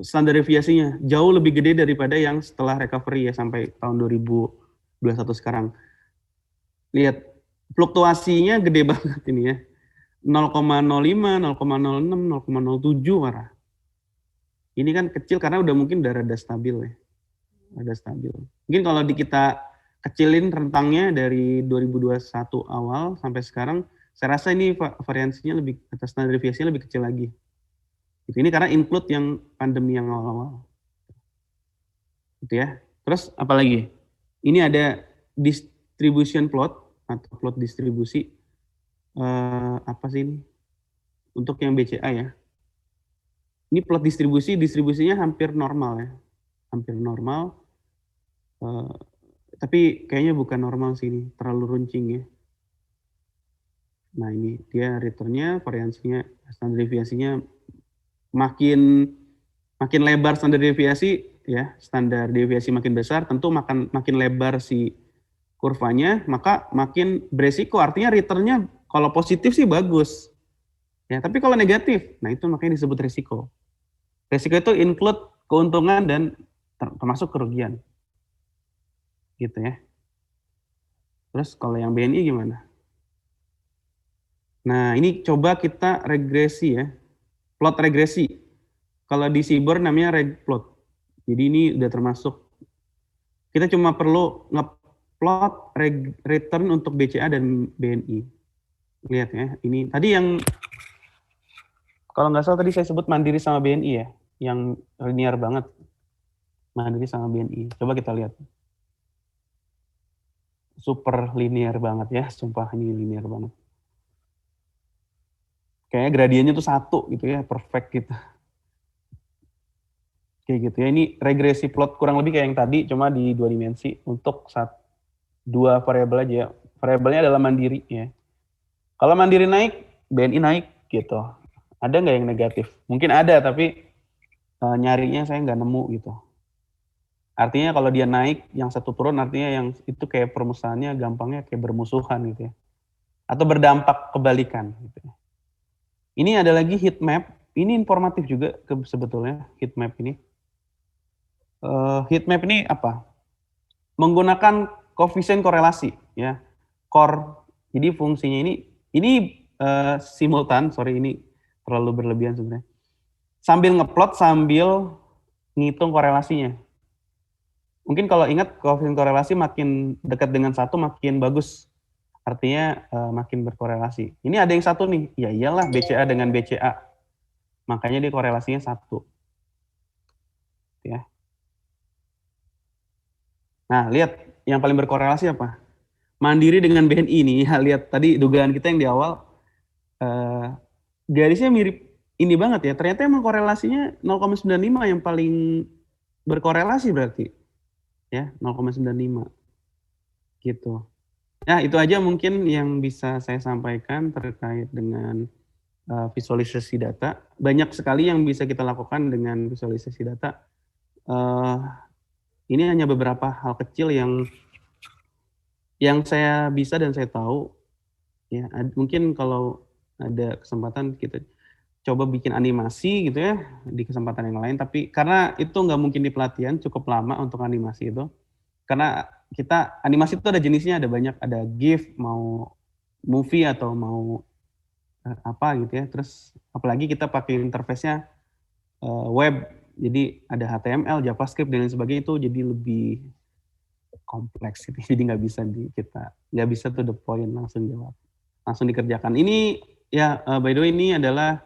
standar deviasinya, jauh lebih gede daripada yang setelah recovery ya sampai tahun 2021 sekarang. Lihat, fluktuasinya gede banget ini ya. 0,05, 0,06, 0,07 parah. Ini kan kecil karena mungkin udah rada stabil ya. Rada stabil. Mungkin kalau kita kecilin rentangnya dari 2021 awal sampai sekarang, saya rasa ini variansinya lebih, atas standar deviasinya lebih kecil lagi. Ini karena include yang pandemi yang awal-awal. Gitu ya. Terus apa lagi? Ini ada distribution plot atau plot distribusi. Apa sih ini? Untuk yang BCA ya. Ini plot distribusinya hampir normal ya. Hampir normal. Tapi kayaknya bukan normal sih ini, terlalu runcing ya. Nah ini dia returnnya, variansinya, standar deviasinya makin lebar standar deviasi ya, standar deviasi makin besar, tentu makin lebar si kurvanya, maka makin beresiko. Artinya returnnya kalau positif sih bagus, ya. Tapi kalau negatif, nah itu makanya disebut resiko. Resiko itu include keuntungan dan termasuk kerugian, gitu ya. Terus kalau yang BNI gimana? Nah ini coba kita regresi ya, plot regresi. Kalau di Seaborn namanya reg plot. Jadi ini udah termasuk. Kita cuma perlu ngeplot return untuk BCA dan BNI. Lihat ya, ini tadi yang kalau nggak salah tadi saya sebut Mandiri sama BNI ya, yang linear banget. Mandiri sama BNI. Coba kita lihat. Super linear banget ya, sumpah ini linear banget. Kayaknya gradiennya tuh 1 gitu ya, perfect gitu. Kayak gitu ya, ini regresi plot kurang lebih kayak yang tadi, cuma di 2 dimensi untuk 2 variabel aja. variabelnya adalah mandiri ya. Kalau mandiri naik, BNI naik gitu. Ada nggak yang negatif? Mungkin ada, tapi nyarinya saya nggak nemu gitu. Artinya kalau dia naik, yang satu turun, artinya yang itu kayak permusuhannya gampangnya kayak bermusuhan gitu ya. Atau berdampak kebalikan gitu ya. Ini ada lagi heat map. Ini informatif juga sebetulnya heat map ini. Heat map ini apa? Menggunakan koefisien korelasi ya. Core. Jadi fungsinya ini simultan, sorry ini terlalu berlebihan sebenarnya. Sambil ngeplot sambil ngitung korelasinya. Mungkin kalau ingat koefisien korelasi makin dekat dengan satu makin bagus. Artinya makin berkorelasi. Ini ada yang satu nih, ya iyalah BCA dengan BCA. Makanya dia korelasinya 1. Ya. Nah, lihat yang paling berkorelasi apa? Mandiri dengan BNI nih. Ya, lihat tadi dugaan kita yang di awal garisnya mirip ini banget ya. Ternyata emang korelasinya 0,95 yang paling berkorelasi berarti. Ya, 0,95. Gitu. Nah, itu aja mungkin yang bisa saya sampaikan terkait dengan visualisasi data. Banyak sekali yang bisa kita lakukan dengan visualisasi data. Ini hanya beberapa hal kecil yang saya bisa dan saya tahu. Ya, mungkin kalau ada kesempatan kita coba bikin animasi gitu ya di kesempatan yang lain. Tapi karena itu nggak mungkin di pelatihan, cukup lama untuk animasi itu. Karena kita animasi itu ada jenisnya, ada banyak, ada GIF, mau movie atau mau apa gitu ya. Terus apalagi kita pakai interface-nya web, jadi ada HTML, JavaScript dan lain sebagainya, itu jadi lebih kompleks gitu. Jadi nggak bisa to the point langsung jawab, langsung dikerjakan. Ini ya by the way ini adalah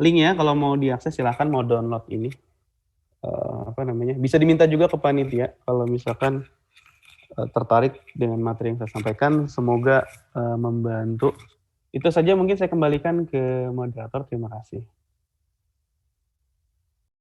link ya, kalau mau diakses silahkan mau download ini. Bisa diminta juga ke panitia kalau misalkan tertarik dengan materi yang saya sampaikan. Semoga membantu. Itu saja, mungkin saya kembalikan ke moderator. Terima kasih.